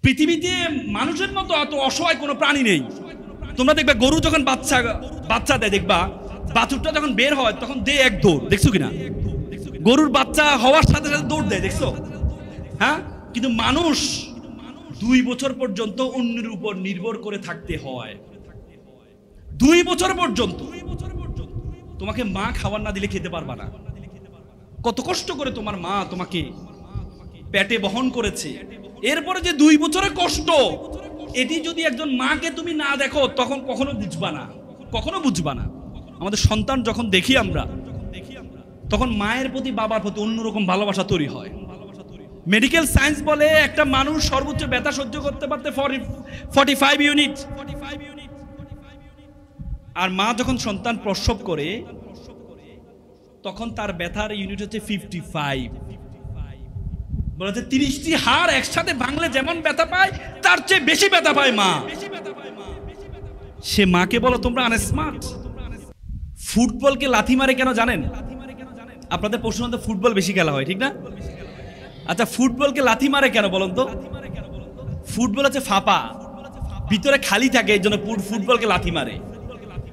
পৃথিবীতে মানুষের মতো এত অসহায় কোনো প্রাণী নেই। তোমরা দেখবে গরু যখন বাচ্চা দেয়, দেখবা বাছুরটা যখন বের হয় তখন দে এক দৌড়, দেখছো কিনা? গরুর বাচ্চা হওয়ার সাথে সাথে দৌড় দেয়, দেখছো? হ্যাঁ, কিন্তু মানুষ 2 বছর পর্যন্ত অন্যের উপর নির্ভর করে থাকতে হয়। 2 বছর পর্যন্ত তোমাকে মা খাবার না দিলে খেতে পারবা না। কত কষ্ট করে তোমার মা তোমাকে পেটে বহন করেছে, এরপরে যে 2 বছরের কষ্ট, এটি যদি একজন মাকে তুমি না দেখো তখন কখনো বুঝবা না। আমাদের সন্তান যখন দেখি আমরা, তখন মায়ের প্রতি বাবার প্রতি অন্যরকম ভালোবাসা তৈরি হয়। মেডিকেল সায়েন্স বলে একটা মানুষ সর্বোচ্চ ব্যথা সহ্য করতে পারতে 45 ইউনিট, আর মা যখন সন্তান প্রসব করে তখন তার ব্যথার ইউনিট হচ্ছে 55। বলেছে 30টি হাড় একসাথে ভাঙলে যেমন ব্যথা পায় তার চেয়ে বেশি ব্যথা পায় মা। সে মাকে বলো তোমরা আনস্মার্ট। ফুটবলকে লাথি মারে কেন জানেন? আপনাদের পশ্চিমবঙ্গে ফুটবল বেশি খেলা হয়, ঠিক না? আচ্ছা, ফুটবলকে লাথি মারে কেন বলুন তো? ফুটবল হচ্ছে ফাঁপা, ভিতরে খালি থাকে, এই জন্য ফুটবলকে লাথি মারে।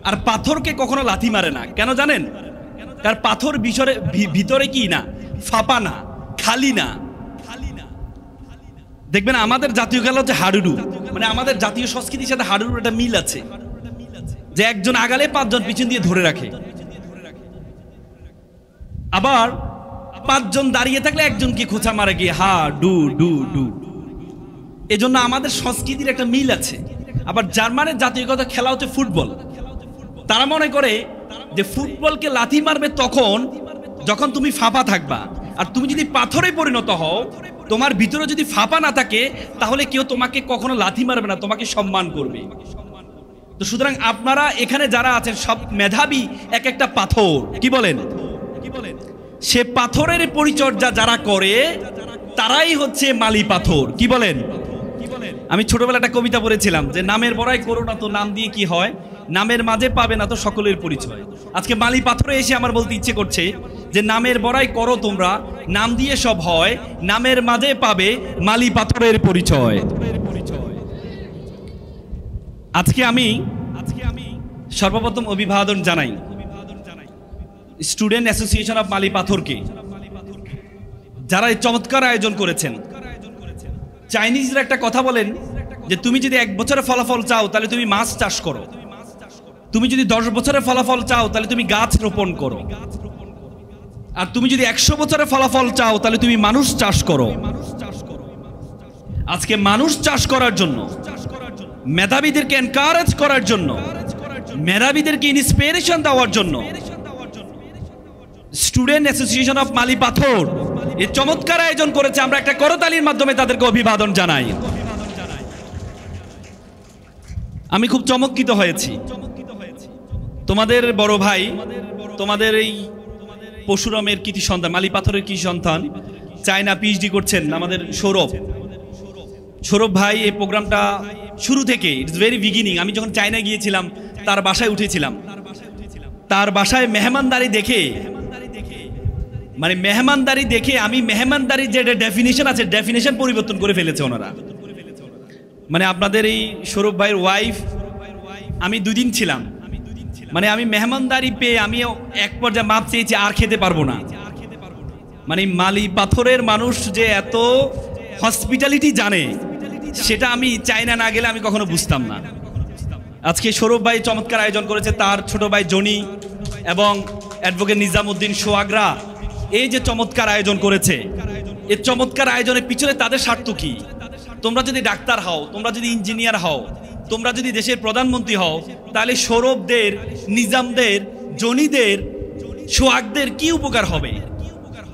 আর পাথরকে কখনো লাথি মারে না, কেন জানেন? কারণ পাথর ভিতরে কি না, ফাঁপা না, খালি না। দেখবেন আমাদের জাতীয় খেলা হচ্ছে হাডুডু, মানে আমাদের জাতীয় সংস্কৃতির সাথে হাডুডুর একটা মিল আছে, যে একজন আগালে 5 জন পিছন দিয়ে ধরে রাখে, আবার 5 জন দাঁড়িয়ে থাকলে একজনকে খোঁচা মারে গিয়ে হা ডু ডু ডু। এজন্য আমাদের সংস্কৃতির একটা মিল আছে। আবার জার্মানের জাতীয়গত খেলা হচ্ছে ফুটবল। তারা মনে করে যে ফুটবলকে লাথি মারবে তখন যখন তুমি ফাঁপা থাকবা, আর তুমি যদি পাথরে পরিণত হও, তোমার ভিতরে যদি ফাঁপা না থাকে, তাহলে কেউ তোমাকে কখনো লাথি মারবে না, তোমাকে সম্মান করবে। তো সুতরাং আপনারা এখানে যারা আছেন সব মেধাবী এক একটা পাথর, কি বলেন? সে পাথরের পরিচর্যা যারা করে তারাই হচ্ছে মালি পাথর, কি বলেন? আমি ছোটবেলা একটা কবিতা পড়েছিলাম যে নামের বড়াই করো না তো নাম দিয়ে কি হয়, নামের মাঝে পাবে না তো সকলের পরিচয়। আজকে মালি পাথরে এসে আমার বলতে ইচ্ছে করছে যে নামের বড়াই করো তোমরা, নাম দিয়ে সব হয়, নামের মাঝে পাবে মালি পাথরের পরিচয়। আজকে আমি সর্বপ্রথম অভিবাদন জানাই স্টুডেন্ট অ্যাসোসিয়েশন অফ মালি পাথরকে, যারা এই চমৎকার আয়োজন করেছেন। চাইনিজরা একটা কথা বলেন যে তুমি যদি 1 বছরের ফলাফল চাও তাহলে তুমি মাছ চাষ করো, তুমি যদি 10 বছরের ফলাফল চাও তাহলে তুমি গাছ রোপণ করো, আর তুমি যদি 100 বছরের ফলাফল চাও তাহলে তুমি মানুষ চাষ করো। আজকে মানুষ চাষ করার জন্য, মেধাবীদেরকে এনকারেজ করার জন্য, মেধাবীদেরকে ইন্সপিরেশন দেওয়ার জন্য স্টুডেন্ট অ্যাসোসিয়েশন অফ মালি পাথর এই চমৎকার আয়োজন করেছে। আমরা একটা করতালির মাধ্যমে তাদেরকে অভিবাদন জানাই। আমি খুব চমৎকৃত হয়েছি। তোমাদের বড় ভাই, তোমাদের এই পরশুরামের কৃতি সন্তান, মালি পাথরের কৃতি সন্তান, চায়না পিএইচডি করছেন আমাদের সৌরভ ভাই। এই প্রোগ্রামটা শুরু থেকে ইটস ভেরি বিগিনিং, আমি যখন চায়না গিয়েছিলাম তার বাসায় উঠেছিলাম, তার বাসায় মেহমানদারি দেখে, মানে মেহমানদারি দেখে আমি মেহমানদারির যে ডেফিনেশন আছে ডেফিনেশন পরিবর্তন করে ফেলেছে ওনারা। মানে আপনাদের এই সৌরভ ভাইয়ের ওয়াইফ, আমি 2 দিন ছিলাম, মানে আমি মেহমানদারি পেয়ে আমি এক পর্যায়ে মাপ চেয়েছি আর খেতে পারবো না। মানে মালি পাথরের মানুষ যে এত হসপিটালিটি জানে, সেটা আমি চায়না না গেলে আমি কখনো বুঝতাম না। আজকে সৌরভ ভাই চমৎকার আয়োজন করেছে, তার ছোট ভাই জনি এবং অ্যাডভোকেট নিজামউদ্দিন সোয়াগরা এই যে চমৎকার আয়োজন করেছে, এই চমৎকার আয়োজনের পিছনে তাদের স্বার্থ কি? তোমরা যদি ডাক্তার হও, তোমরা যদি ইঞ্জিনিয়ার হও, তোমরা যদি দেশের প্রধানমন্ত্রী হও, তাহলে সৌরভদের, নিজামদের, জনিদের, সোহাগদের কি উপকার হবে?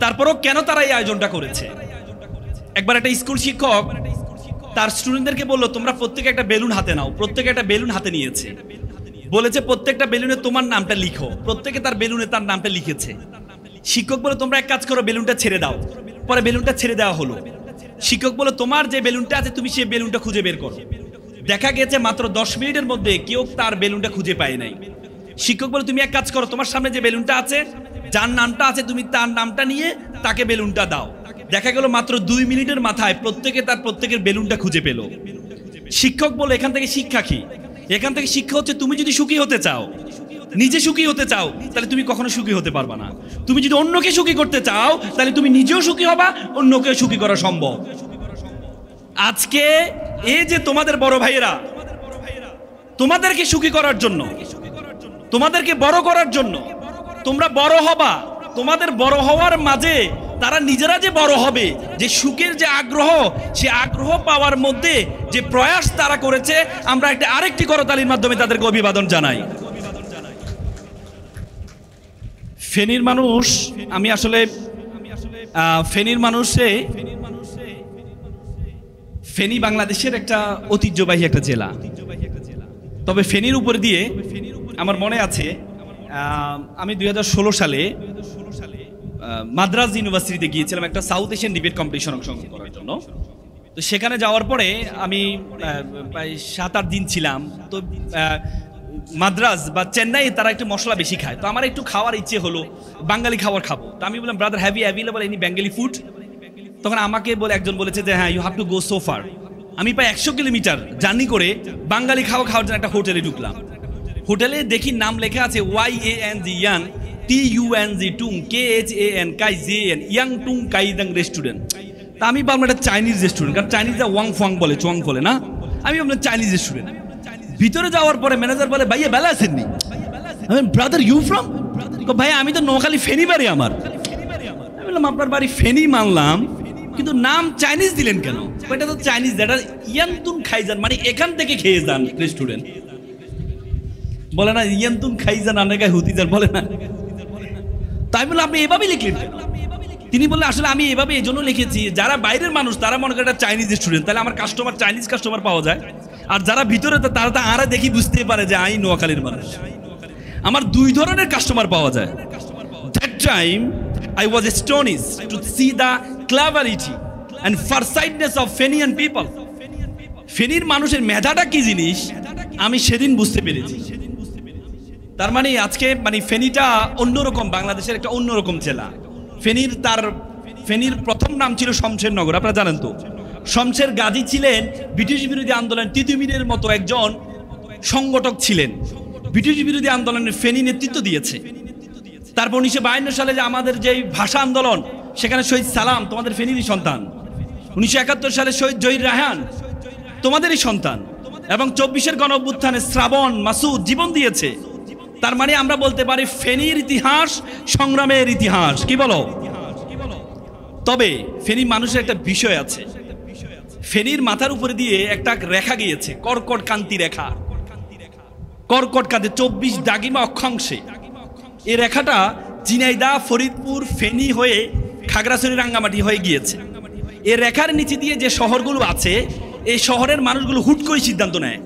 তারপরও কেন তারা এই আয়োজনটা করেছে? একবার একটা স্কুল শিক্ষক তার স্টুডেন্টদেরকে বললো তোমরা প্রত্যেকে একটা বেলুন হাতে নাও। প্রত্যেকে একটা বেলুন হাতে নিয়েছে, বলেছে প্রত্যেকটা বেলুনে তোমার নামটা লিখো। প্রত্যেকে তার বেলুনে তার নামটা লিখেছে। শিক্ষক বলে তোমরা এক কাজ করো, বেলুনটা ছেড়ে দাও। পরে বেলুনটা ছেড়ে দেওয়া হলো। শিক্ষক বলে তোমার যে বেলুনটা আছে তুমি সেই বেলুনটা খুঁজে বের করো। দেখা গেছে মাত্র 10 মিনিটের মধ্যে কেউ তার বেলুনটা খুঁজে পায় নাই। শিক্ষক বলে তুমি এক কাজ করো, তোমার সামনে যে বেলুনটা আছে, যার নামটা আছে, তুমি তার নামটা নিয়ে তাকে বেলুনটা দাও। দেখা গেল মাত্র 2 মিনিটের মাথায় প্রত্যেকের বেলুনটা খুঁজে পেল। শিক্ষক বলে এখান থেকে শিক্ষা কি? এখান থেকে শিক্ষা হচ্ছে তুমি যদি সুখী হতে চাও, নিজে সুখী হতে চাও, তাহলে তুমি কখনো সুখী হতে পারবা না। তুমি যদি অন্যকে সুখী করতে চাও, তাহলে তুমি নিজেও সুখী হবা, অন্যকেও সুখী করা সম্ভব। আজকে এই যে তোমাদের বড় ভাইয়েরা, তোমাদেরকে সুখী করার জন্য, তোমাদেরকে বড় করার জন্য, তোমরা বড় হবা, তোমাদের বড় হওয়ার মাঝে তারা নিজেরা যে বড় হবে, যে সুখের যে আগ্রহ, সে আগ্রহ পাওয়ার মধ্যে যে প্রয়াস তারা করেছে, আমরা আরেকটি করতালির মাধ্যমে তাদেরকে অভিবাদন জানাই। ফেনীর মানুষ, আমি আসলে ফেনীর মানুষে, ফেনী বাংলাদেশের একটা ঐতিহ্যবাহী একটা জেলা। তবে ফেনীর উপর দিয়ে আমার মনে আছে, আমি 2016 সালে মাদ্রাজ ইউনিভার্সিটিতে গিয়েছিলাম একটা সাউথ এশিয়ান ডিবেট কম্পিটিশন অংশগ্রহণ করার জন্য। তো সেখানে যাওয়ার পরে আমি প্রায় 7-8 দিন ছিলাম। তো মাদ্রাজ বা চেন্নাই তারা একটু মশলা বেশি খায়, তো আমার একটু খাওয়ার ইচ্ছে হলো, বাঙালি খাবার খাবো। তো আমি বললাম, brother have you available any Bengali food? তখন আমাকে একজন বলেছে যে হ্যাঁ, you have to go so far. আমি প্রায় 100 কিলোমিটার জার্নি করে বাঙালি খাওয়ার জন্য একটা হোটেলে ঢুকলাম। হোটেলে দেখি নাম লেখা আছে YANG ইয়াং, TUNG টুং, KHAN কাই JN ইয়াং টুং কাইদাং রেস্টুরেন্ট। তা আমি ভাবলাম এটা চাইনিজ রেস্টুরেন্ট, কারণ চাইনিজরা ওয়াং ফোয়াং বলে, চোয়াং বলে না। আমি ভাবলাম চাইনিজ রেস্টুরেন্ট। ভিতরে যাওয়ার পরে ম্যানেজার বলে, ভাইয়া বেলা আসেননি? Brother you from? ভাই আমি তো নোয়াখালী, ফেনী বাড়ি আমার। আমি বললাম আপনার বাড়ি ফেনী মানলাম, কিন্তু নাম চাইনিজ দিলেন কেন? এটা তো চাইনিজ, এটা ইয়াংতুন খাইজান, মানে এখান থেকে খেয়ে যান রেস্টুরেন্ট। বলে না ইয়াংতুন খাইজান আনেগায় হুতি যান, বলে না। তাই বলে আপনি এভাবেই লিখলেন কেন? তিনি বললেন আসলে আমি এভাবে এই জন্য লিখেছি, যারা বাইরের মানুষ তারা মনে করে এটা চাইনিজ রেস্টুরেন্ট, তাহলে আমার কাস্টমার চাইনিজ কাস্টমার পাওয়া যায়। আর যারা ভিতরে, তারা তো আরা দেখি বুঝতে পারে যে আমি নোয়াখালীর মানুষ। আমার 2 ধরনের কাস্টমার পাওয়া যায়। That time I was astonished to see the cleverity and farsightedness of Fenian people. ফেনীর মানুষের মেধাটা কি জিনিস আমি সেদিন বুঝতে পেরেছি। তার মানে আজকে ফেনীটা অন্যরকম, বাংলাদেশের একটা অন্যরকম জেলা। ফেনীর প্রথম নাম ছিল শমশেরনগর, আপনারা জানেন তো। শমশের গাজী ছিলেন ব্রিটিশ বিরোধী আন্দোলন, তিতুমিরের মতো একজন সংগঠক ছিলেন, ব্রিটিশ বিরোধী আন্দোলনের ফেনী নেতৃত্ব দিয়েছে। তারপর 1952 সালে যে আমাদের যে ভাষা আন্দোলন, সেখানে শহীদ সালাম তোমাদের ফেনীরই সন্তান। 1971 সালে শহীদ জহির রায়হান তোমাদেরই সন্তান। এবং 24-এর গণ অভ্যুত্থানে শ্রাবণ মাসুদ জীবন দিয়েছে। তার মানে আমরা বলতে পারি ফেনীর ইতিহাস সংগ্রামের ইতিহাস, কি বলো? তবে ফেনী মানুষের একটা বিষয় আছে, ফেনীর মাথার উপরে দিয়ে একটা রেখা গিয়েছে, কর্কট কান্তি রেখা, কর্কট কান্তি 24 দাগিমা অক্ষাংশে। এই রেখাটা ঝিনাইদহ, ফরিদপুর, ফেনী হয়ে খাগড়াছড়ি, রাঙ্গামাটি হয়ে গিয়েছে। এই রেখার নিচে দিয়ে যে শহরগুলো আছে, এই শহরের মানুষগুলো হুট করে সিদ্ধান্ত নেয়।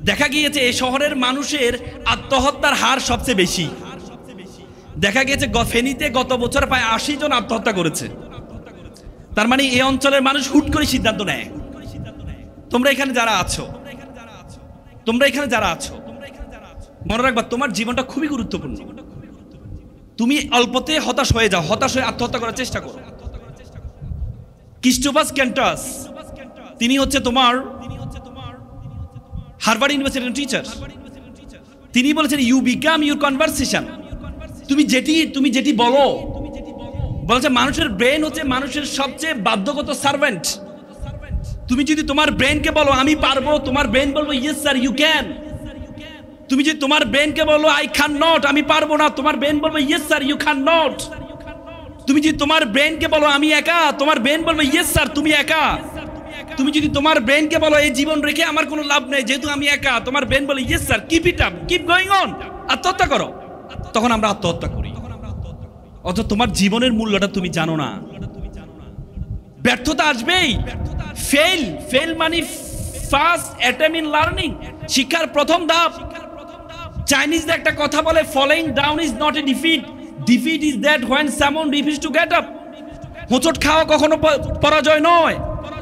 দেখা গিয়েছে এই শহরের মানুষের আত্মহত্যার হার সবচেয়ে বেশি। দেখা গিয়েছে ফেনীতে গত বছর প্রায় 80 জন আত্মহত্যা করেছে। তার মানে এই অঞ্চলের মানুষ হুট করে সিদ্ধান্ত নেয়। তোমরা এখানে যারা আছো, মনে রাখবা তোমার জীবনটা খুবই গুরুত্বপূর্ণ। তুমি অল্পতে হতাশ হয়ে যাও, হতাশ হয়ে আত্মহত্যা করার চেষ্টা করো। ক্রিস্টোফাস ক্যান্টাস, তিনি হচ্ছে তোমার হার্ভার্ড ইউনিভার্সিটির টিচার। তিনি বলেছেন ইউ বিকাম ইউর কনভারসেশন। তুমি যেটি বলো, বলছে মানুষের ব্রেন হচ্ছে মানুষের সবচেয়ে বাধ্যগত সার্ভেন্ট। তুমি যদি তোমার ব্রেনকে বলো আমি পারবো, তোমার ব্রেন বলবো ইয়েস স্যার ইউ ক্যান। তুমি যদি তোমার ব্রেনকে বলো আই ক্যান নট, আমি পারবো না, তোমার ব্রেন বলবে yes sir you can not. তুমি যদি তোমার ব্রেনকে বলো আমি একা, তোমার ব্রেন বলবে ইয়েস স্যার তুমি একা। তুমি যদি তোমার ব্রেনকে বলো এই জীবন রেখে আমার কোনো লাভ নেই যেহেতু আমি একা, তোমার ব্রেন বলে yes sir keep it up, keep going on, আত্মহত্যা করো। তখন আমরা আত্মহত্যা করি। অথচ তোমার জীবনের মূল্যটা তুমি জানো না। ব্যর্থতা আসবেই। ফেল মানে ফার্স্ট অ্যাটেম্প ইন লার্নিং, শিক্ষার প্রথম ধাপ। চাইনিজদের একটা কথা বলে following down is not a defeat, defeat is that when someone refuse to get up. হোঁচট খাওয়া কখনো পরাজয় নয়,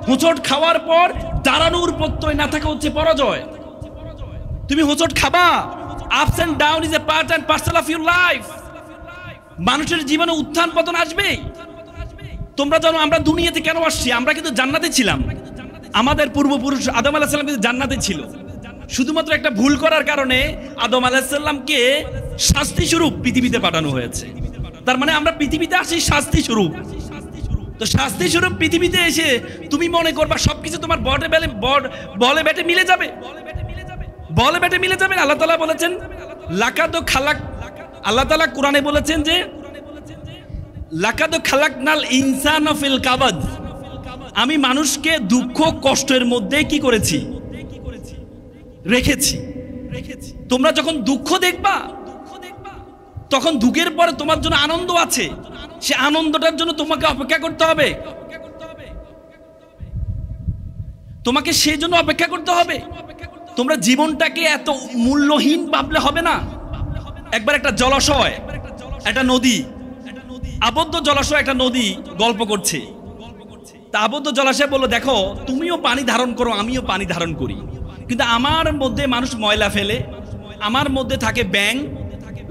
হোঁচট খাওয়ার পর দাঁড়ানোর প্রত্যয় না থাকা হচ্ছে পরাজয়। তুমি হোঁচট খাবা, ups and down is a part and parcel of your life. মানুষের জীবনে উত্থান পতন আসবেই। তোমরা জানো আমরা দুনিয়াতে কেন আসছি? আমরা কিন্তু জান্নাতে ছিলাম, আমাদের পূর্বপুরুষ আদম আলাইহিস সালাম কিন্তু জান্নাতে ছিল। শুধুমাত্র একটা ভুল করার কারণে আদম আলাইহিস সালামকে শাস্তি স্বরূপ পৃথিবীতে পাঠানো হয়েছে। তার মানে আমরা পৃথিবীতে আসি শাস্তি স্বরূপ। তো শাস্তি স্বরূপ পৃথিবীতে এসে তুমি মনে করবা সবকিছু তোমার বলে বেটে মিলে যাবে, বলে বেটে মিলে যাবে। আল্লাহ তাআলা বলেছেন লাকাদ খালাক, আল্লাহ তাআলা কোরআনে বলেছেন যে লাকাদ খালাকনাল ইনসানা ফিল কাবাদ, আমি মানুষকে দুঃখ কষ্টের মধ্যে কি করেছি? রেখেছি। তোমরা যখন দুঃখ দেখবা তখন দুঃখের পরে তোমার জন্য আনন্দ আছে, সে আনন্দটার জন্য তোমাকে অপেক্ষা করতে হবে, তোমাকে সেই জন্য অপেক্ষা করতে হবে। তোমরা জীবনটাকে এত মূল্যহীন ভাবলে হবে না। একবার একটা জলাশয়, একটা নদী, আবদ্ধ জলাশয়, একটা নদী গল্প করছে। তা আবদ্ধ জলাশয় বললো দেখো তুমিও পানি ধারণ করো, আমিও পানি ধারণ করি, কিন্তু আমার মধ্যে মানুষ ময়লা ফেলে, আমার মধ্যে থাকে ব্যাঙ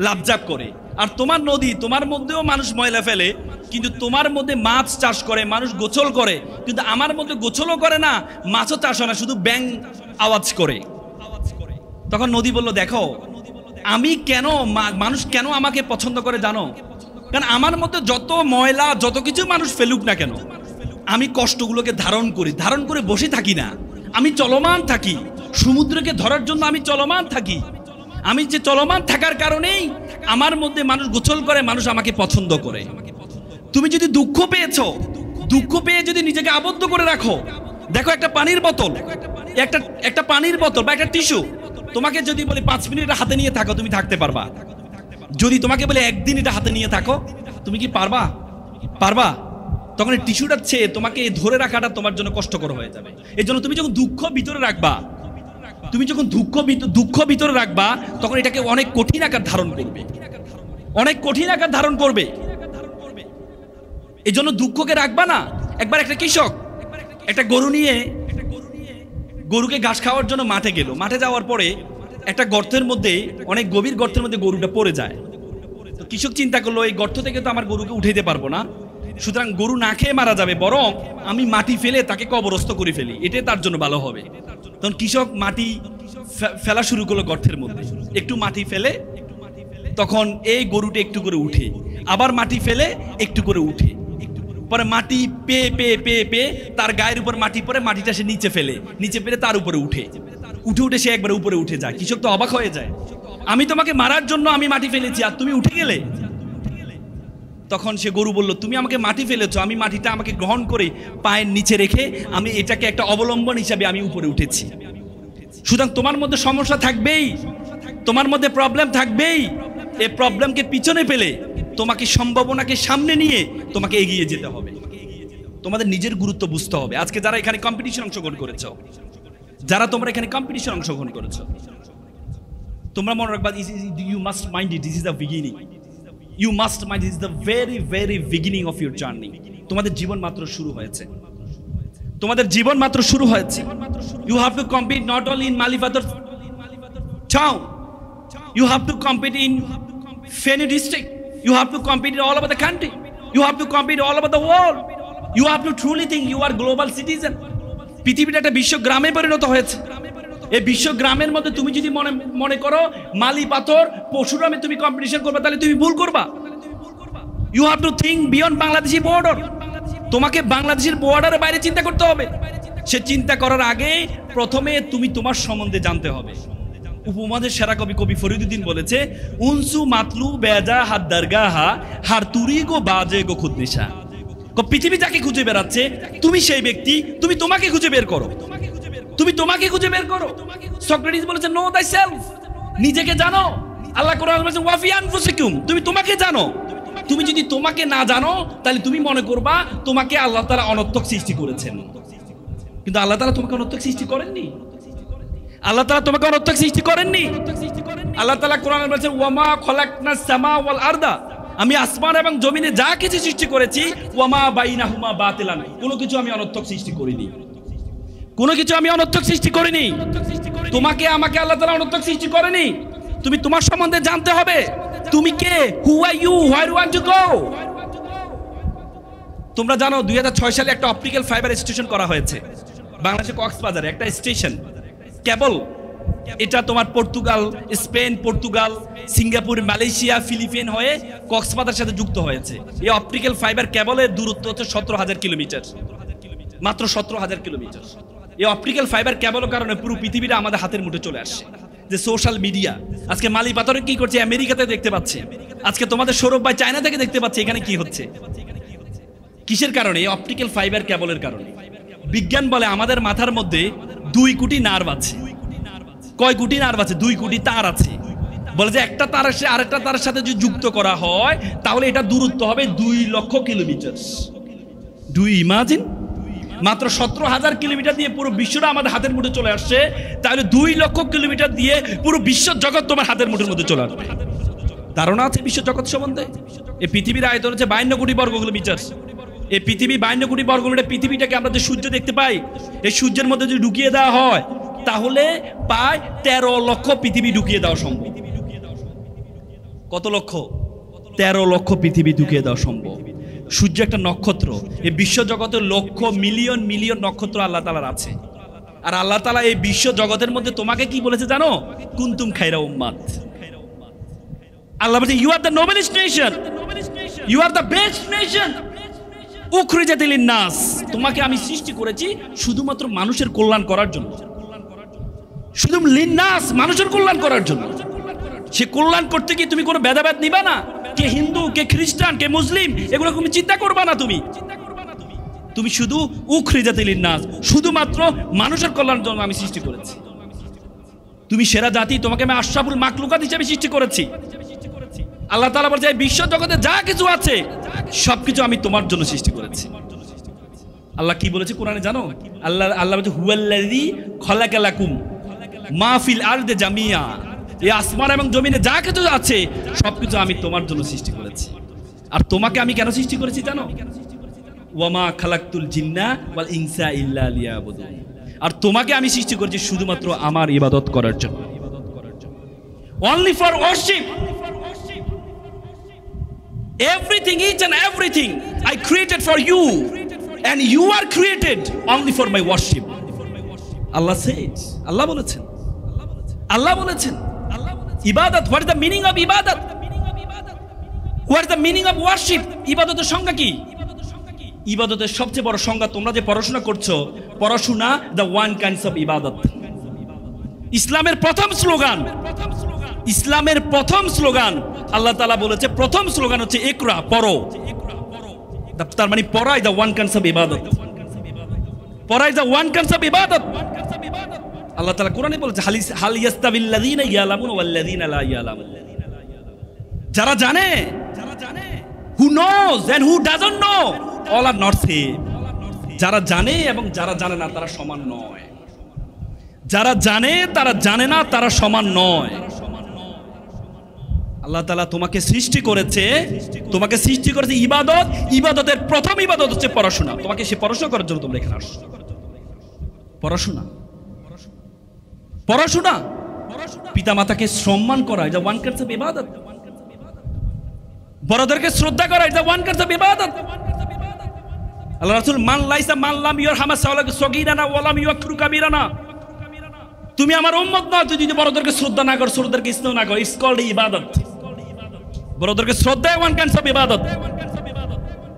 লাফঝাপ করে, আর তোমার নদী, তোমার মধ্যেও মানুষ ময়লা ফেলে, কিন্তু তোমার মধ্যে মাছ চাষ করে, মানুষ গোসল করে, কিন্তু আমার মধ্যে গোসলও করে না, মাছও চাষ হয় না, শুধু ব্যাঙ আওয়াজ করে। তখন নদী বলল দেখো আমি কেন, মানুষ কেন আমাকে পছন্দ করে জানো? কারণ আমার মধ্যে যত ময়লা যত কিছু মানুষ ফেলুক না কেন, আমি কষ্টগুলোকে ধারণ করি, ধারণ করে বসে থাকি না, আমি চলমান থাকি। সমুদ্রকে ধরার জন্য আমি চলমান থাকি। আমি যে চলমান থাকার কারণেই আমার মধ্যে মানুষ গোসল করে, মানুষ আমাকে পছন্দ করে। তুমি যদি দুঃখ পেয়েছো, দুঃখ পেয়ে যদি নিজেকে আবদ্ধ করে রাখো, দেখো একটা পানির বোতল, একটা পানির বোতল বা একটা টিস্যু, তোমাকে যদি বলি 5 মিনিট হাতে নিয়ে থাকো, তুমি থাকতে পারবা? যদি তোমাকে বলে একদিন এটা হাতে নিয়ে থাকো, তুমি কি পারবা? পারবা? তখন এই টিস্যুটা ছেয়ে তোমাকে ধরে রাখাটা তোমার জন্য কষ্টকর হয়ে যাবে। এই জন্য তুমি যখন দুঃখ ভিতরে রাখবা, তুমি যখন দুঃখ ভিতরে রাখবা, তখন এটাকে অনেক কঠিন আকার ধারণ করবে, অনেক কঠিন আকার ধারণ করবে। এই জন্য দুঃখকে রাখবা না। একবার একটা কৃষক একটা গরু নিয়ে, গরুকে ঘাস খাওয়ার জন্য মাঠে গেল। মাঠে যাওয়ার পরে একটা গর্তের মধ্যে, অনেক গভীর গর্তের মধ্যে গরুটা পড়ে যায়। তো কৃষক চিন্তা করলো এই গর্ত থেকে তো আমার গরুকে উঠাইতে পারবো না, সুতরাং গরু না খেয়ে মারা যাবে, বরং আমি মাটি ফেলে তাকে কবরস্থ করে ফেলি, এটাই তার জন্য ভালো হবে। তখন কৃষক মাটি ফেলা শুরু করলো গর্তের মধ্যে, একটু মাটি ফেলে, তখন এই গরুটা একটু করে উঠে, আবার মাটি ফেলে একটু করে উঠে, পরে মাটি পেয়ে পেয়ে পেয়ে পেয়ে তার গায়ের উপর মাটি পরে মাটিটা সে নিচে ফেলে, নিচে ফেলে তার উপরে উঠে উঠে উঠে সে একবার উপরে উঠে যায়। কৃষক তো অবাক হয়ে যায়, আমি তোমাকে মারার জন্য আমি মাটি ফেলেছি আর তুমি উঠে গেলে। তখন সে গরু বলল তুমি আমাকে মাটি ফেলেছো, আমি মাটিটা আমাকে গ্রহণ করে পায়ের নিচে রেখে আমি এটাকে একটা অবলম্বন হিসাবে আমি উপরে উঠেছি। সুতরাং তোমার মধ্যে সমস্যা থাকবেই, তোমার মধ্যে প্রবলেম থাকবেই। এই প্রবলেমকে পিছনে ফেলে তোমাকে সম্ভাবনাকে সামনে নিয়ে তোমাকে এগিয়ে যেতে হবে। তোমাদের নিজের গুরুত্ব বুঝতে হবে। আজকে যারা এখানে কম্পিটিশন অংশগ্রহণ করেছো, যারা তোমরা এখানে কম্পিটিশন অংশগ্রহণ করেছো, তোমরা মনে রাখবা you must mind it, this is the beginning. You must mind this is the very very beginning of your journey. তোমাদের জীবন মাত্র শুরু হয়েছে, তোমাদের জীবন মাত্র শুরু হয়েছে। You have to compete not only in মালিবাদর town, you have to compete in Feni district, you have to compete all over the country, you have to compete all over the world, you have to truly think you are global citizen. পৃথিবীটা একটা বিশ্ব গ্রামে পরিণত হয়েছে। এই বিশ্ব গ্রামের মধ্যে তুমি যদি মনে করো মালি পাথর পশুরামে তুমি কম্পিটিশন করবে, তাহলে তুমি ভুল করবা। You have to think beyond Bangladeshi border. তোমাকে বাংলাদেশের বর্ডারের বাইরে চিন্তা করতে হবে। সে চিন্তা করার আগে প্রথমে তুমি তোমার সম্বন্ধে জানতে হবে। উপমহাদেশ সেরা কবি ফরিদুদ্দিন বলেছে উনসু মাতলু বেজা হাত দরগাহা হার তুরি গো বাজে গো খুদনিশা। পৃথিবী যাকে খুঁজে বেড়াচ্ছে তুমি সেই ব্যক্তি, তুমি তোমাকে খুঁজে বের করো, তুমি তোমাকে খুঁজে বের করো। সক্রেটিস বলেছে নো দাই সেলফ, নিজেকে জানো। আল্লাহ কোরআন বলেছে ওয়াফি আনফুসিকুম, তুমি তোমাকে জানো। তুমি যদি তোমাকে না জানো তাহলে তুমি মনে করবা তোমাকে আল্লাহ তাআলা অনর্থক সৃষ্টি করেছেন, কিন্তু আল্লাহ তাআলা তোমাকে অনর্থক সৃষ্টি করেননি। আল্লাহ তাআলা তোমাকে অনর্থক সৃষ্টি করেননি। আল্লাহ তাআলা কোরআনে বলেছেন ওয়ামা খলাকনাস সামা ওয়াল আরদা, আমি আসমান এবং জমিনে যা কিছু সৃষ্টি করেছি ওয়ামা বাইনাহুমা বাতিলান, কোনো কিছু আমি অনর্থক সৃষ্টি করিনি, কোনো কিছু আমি অনর্থক সৃষ্টি করিনি। তোমাকে আমাকে আল্লাহ তাআলা অনর্থক সৃষ্টি করেনি। তুমি তোমার সম্বন্ধে জানতে হবে, তুমি কে, who are you, where you want to go. তোমরা জানো 2006 সালে একটা অপটিক্যাল ফাইবার স্টেশন করা হয়েছে বাংলাদেশের কক্সবাজারে, একটা স্টেশন কেবল। এটা তোমার Portugal, Spain, Portugal, Singapore, Malaysia, Philippines হয়ে কক্সবাজারের সাথে যুক্ত হয়েছে। এই অপটিক্যাল ফাইবার কেবলের দূরত্ব হচ্ছে 17,000 কিলোমিটার, মাত্র 17,000 কিলোমিটার। এই অপটিক্যাল ফাইবার কেবলের কারণে পুরো পৃথিবীটা আমাদের হাতের মুঠে চলে আসছে। যে সোশ্যাল মিডিয়া আজকে মালি পাথরে কি করছে আমেরিকাতে দেখতে পাচ্ছে, আজকে তোমাদের সৌরভ ভাই চায়না থেকে দেখতে পাচ্ছে এখানে কি হচ্ছে। কিসের কারণে? এই অপটিক্যাল ফাইবার কেবলের কারণে। বিজ্ঞান বলে আমাদের মাথার মধ্যে 2 কোটি নার্ভ আছে। কয় কোটি নার্ভ আছে? 2 কোটি তার আছে। বলে যে একটা তার আরেকটা তারের সাথে যদি যুক্ত করা হয় তাহলে এটা দূরত্ব হবে 2 লক্ষ কিলোমিটার। ইমাজিন, মাত্র 17,000 কিলোমিটার দিয়ে পুরো বিশ্বটা আমাদের হাতের মুঠে চলে আসছে। তাহলে 2 লক্ষ কিলোমিটার দিয়ে পুরো বিশ্ব জগৎ তোমার হাতের মুঠের মধ্যে চলে আসবে। ধারণা আছে বিশ্ব জগৎ সম্বন্ধে? এই পৃথিবীর আয়তন হচ্ছে 52 কোটি বর্গ কিলোমিটার। এই পৃথিবী 52 কোটি বর্গ কিলোমিটার। পৃথিবীটাকে আমরা যে সূর্য দেখতে পাই, এই সূর্যের মধ্যে যদি ঢুকিয়ে দেওয়া হয় তাহলে প্রায় 13 লক্ষ পৃথিবী ঢুকিয়ে দেওয়া সম্ভব। কত লক্ষ? 13 লক্ষ পৃথিবী ঢুকিয়ে দেওয়া সম্ভব। সূর্য একটা নক্ষত্র। এই বিশ্ব জগতের লক্ষ মিলিয়ন মিলিয়ন নক্ষত্র আল্লাহ তাআলার আছে। আর আল্লাহ তাআলা এই বিশ্ব জগতের মধ্যে তোমাকে কি বলেছে জানো? কুনতুম খায়রা উম্মাত। আল্লাহ বলেছে you are the noblest nation, you are the best nation উখরিজাত লিন-নাস। তোমাকে আমি সৃষ্টি করেছি শুধুমাত্র মানুষের কল্যাণ করার জন্য, শুধু লিন-নাস, মানুষের কল্যাণ করার জন্য। সে কল্যাণ করতে কি তুমি কোনো ভেদাভেদ নিবা না? কে হিন্দু, কে খ্রিস্টান, কে মুসলিম, এগুলো তুমি চিন্তা করবা না। তুমি শুধু উখরিজাত লিন-নাস, শুধুমাত্র মানুষের কল্যাণের জন্য আমি সৃষ্টি করেছি। তুমি সেরা জাতি, তোমাকে আমি আশরাফুল মাখলুকাত হিসেবে সৃষ্টি করেছি। আল্লাহ তাআলা বলছে এই বিশ্ব জগতে যা কিছু আছে সবকিছু আমি তোমার জন্য সৃষ্টি করেছি। আল্লাহ কি বলেছে কোরআনে জানো? আল্লাহ বলছে হুয়াল্লাযী খালাকা লাকুম মা ফিল আরদি জামিয়া। এই আসমান এবং জমিনে যা কিছু আছে সবকিছু আমি তোমার জন্য সৃষ্টি করেছি। আর তোমাকে আমি কেন সৃষ্টি করেছি জানো? ওয়ামা খালাকতুল জিন্না ওয়াল ইনসা ইল্লা লিয়াবুদুন। আর তোমাকে আমি সৃষ্টি করেছি শুধুমাত্র আমার ইবাদত করার জন্য। Only for warship. Everything, each and everything I created for you, and you are created only for my worship. Allah says, Allah বলেছেন, Allah বলেছেন ইবাদত। What is the meaning of ibadat? What is the meaning of worship? ইবাদতের সংজ্ঞা কি? ইবাদতের সবচেয়ে বড় সংজ্ঞা, তোমরা যে পড়াশোনা করছো, পড়াশোনা the one kinds of ibadat. ইসলামের প্রথম স্লোগান, ইসলামের প্রথম স্লোগান আল্লাহ তাআলা বলেছে, প্রথম স্লোগান হচ্ছে ইকরা, পড়ো। তার মানে পড়াই the one kinds of ibadat, পড়াই the one kinds of ibadat। আল্লাহ তাআলা কোরআনে বলেছে হাল ইয়াস্তাবিল লাযিনা ইয়ালামুন ওয়াল লাযিনা লা ইয়ালামুন। যারা জানে, who knows and who doesn't know, all are not same। যারা জানে এবং যারা জানে না তারা সমান নয়। যারা জানে তারা জানে না তারা সমান নয়। আল্লাহ তাআলা তোমাকে সৃষ্টি করেছে, তোমাকে সৃষ্টি করেছে ইবাদত। ইবাদতের প্রথম ইবাদত হচ্ছে পড়াশোনা। তোমাকে সে পড়াশোনা করার জন্য তোমরা এখানে আসছো। পড়াশোনা, পড়াশোনা, পিতা মাতাকে সম্মান করা, এটা ওয়ান কাইন্ড অফ ইবাদত। বড়দেরকে শ্রদ্ধা করা, এটা ওয়ান কাইন্ড অফ ইবাদত। আল্লাহ রাসূল মান লাইসা মান লাম ইয়ারহামা সগীরানা ওয়া লাম ইয়াকরু কাবীরানা। তুমি আমার উম্মত না, তুই যদি বড়দেরকে শ্রদ্ধা না কর, ছোটদেরকে স্নেহ না কর, ইটস কল্ড ইবাদত। বড়দেরকে শ্রদ্ধা ওয়ান কাইন্ড অফ ইবাদত।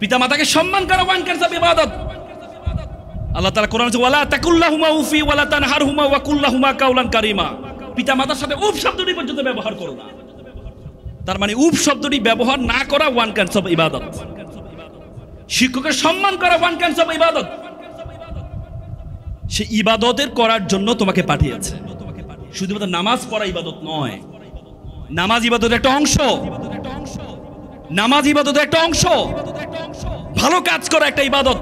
পিতা মাতাকে সম্মান করা ওয়ান কাইন্ড অফ ইবাদত। আল্লাহ তাআলা কোরআনে বলেছে ওয়ালা তাকুল্লাহুমা উফি ওয়ালা তানহারহুমা ওয়া কুল্লাহুমা কাওলান কারীমা। পিতা মাতার সাথে উফ শব্দটি পর্যন্ত ব্যবহার করো না। তার মানে উফ শব্দটি ব্যবহার না করা ওয়ান কাইন্ড অফ ইবাদত। শিক্ষকের সম্মান করা ওয়ান কাইন্ড অফ ইবাদত। সে ইবাদতের করার জন্য তোমাকে পাঠিয়েছে। শুধুমাত্র নামাজ পড়া ইবাদত নয়। নামাজ ইবাদতের একটা অংশ। নামাজ ইবাদতের একটা অংশ। ভালো কাজ করা একটা ইবাদত।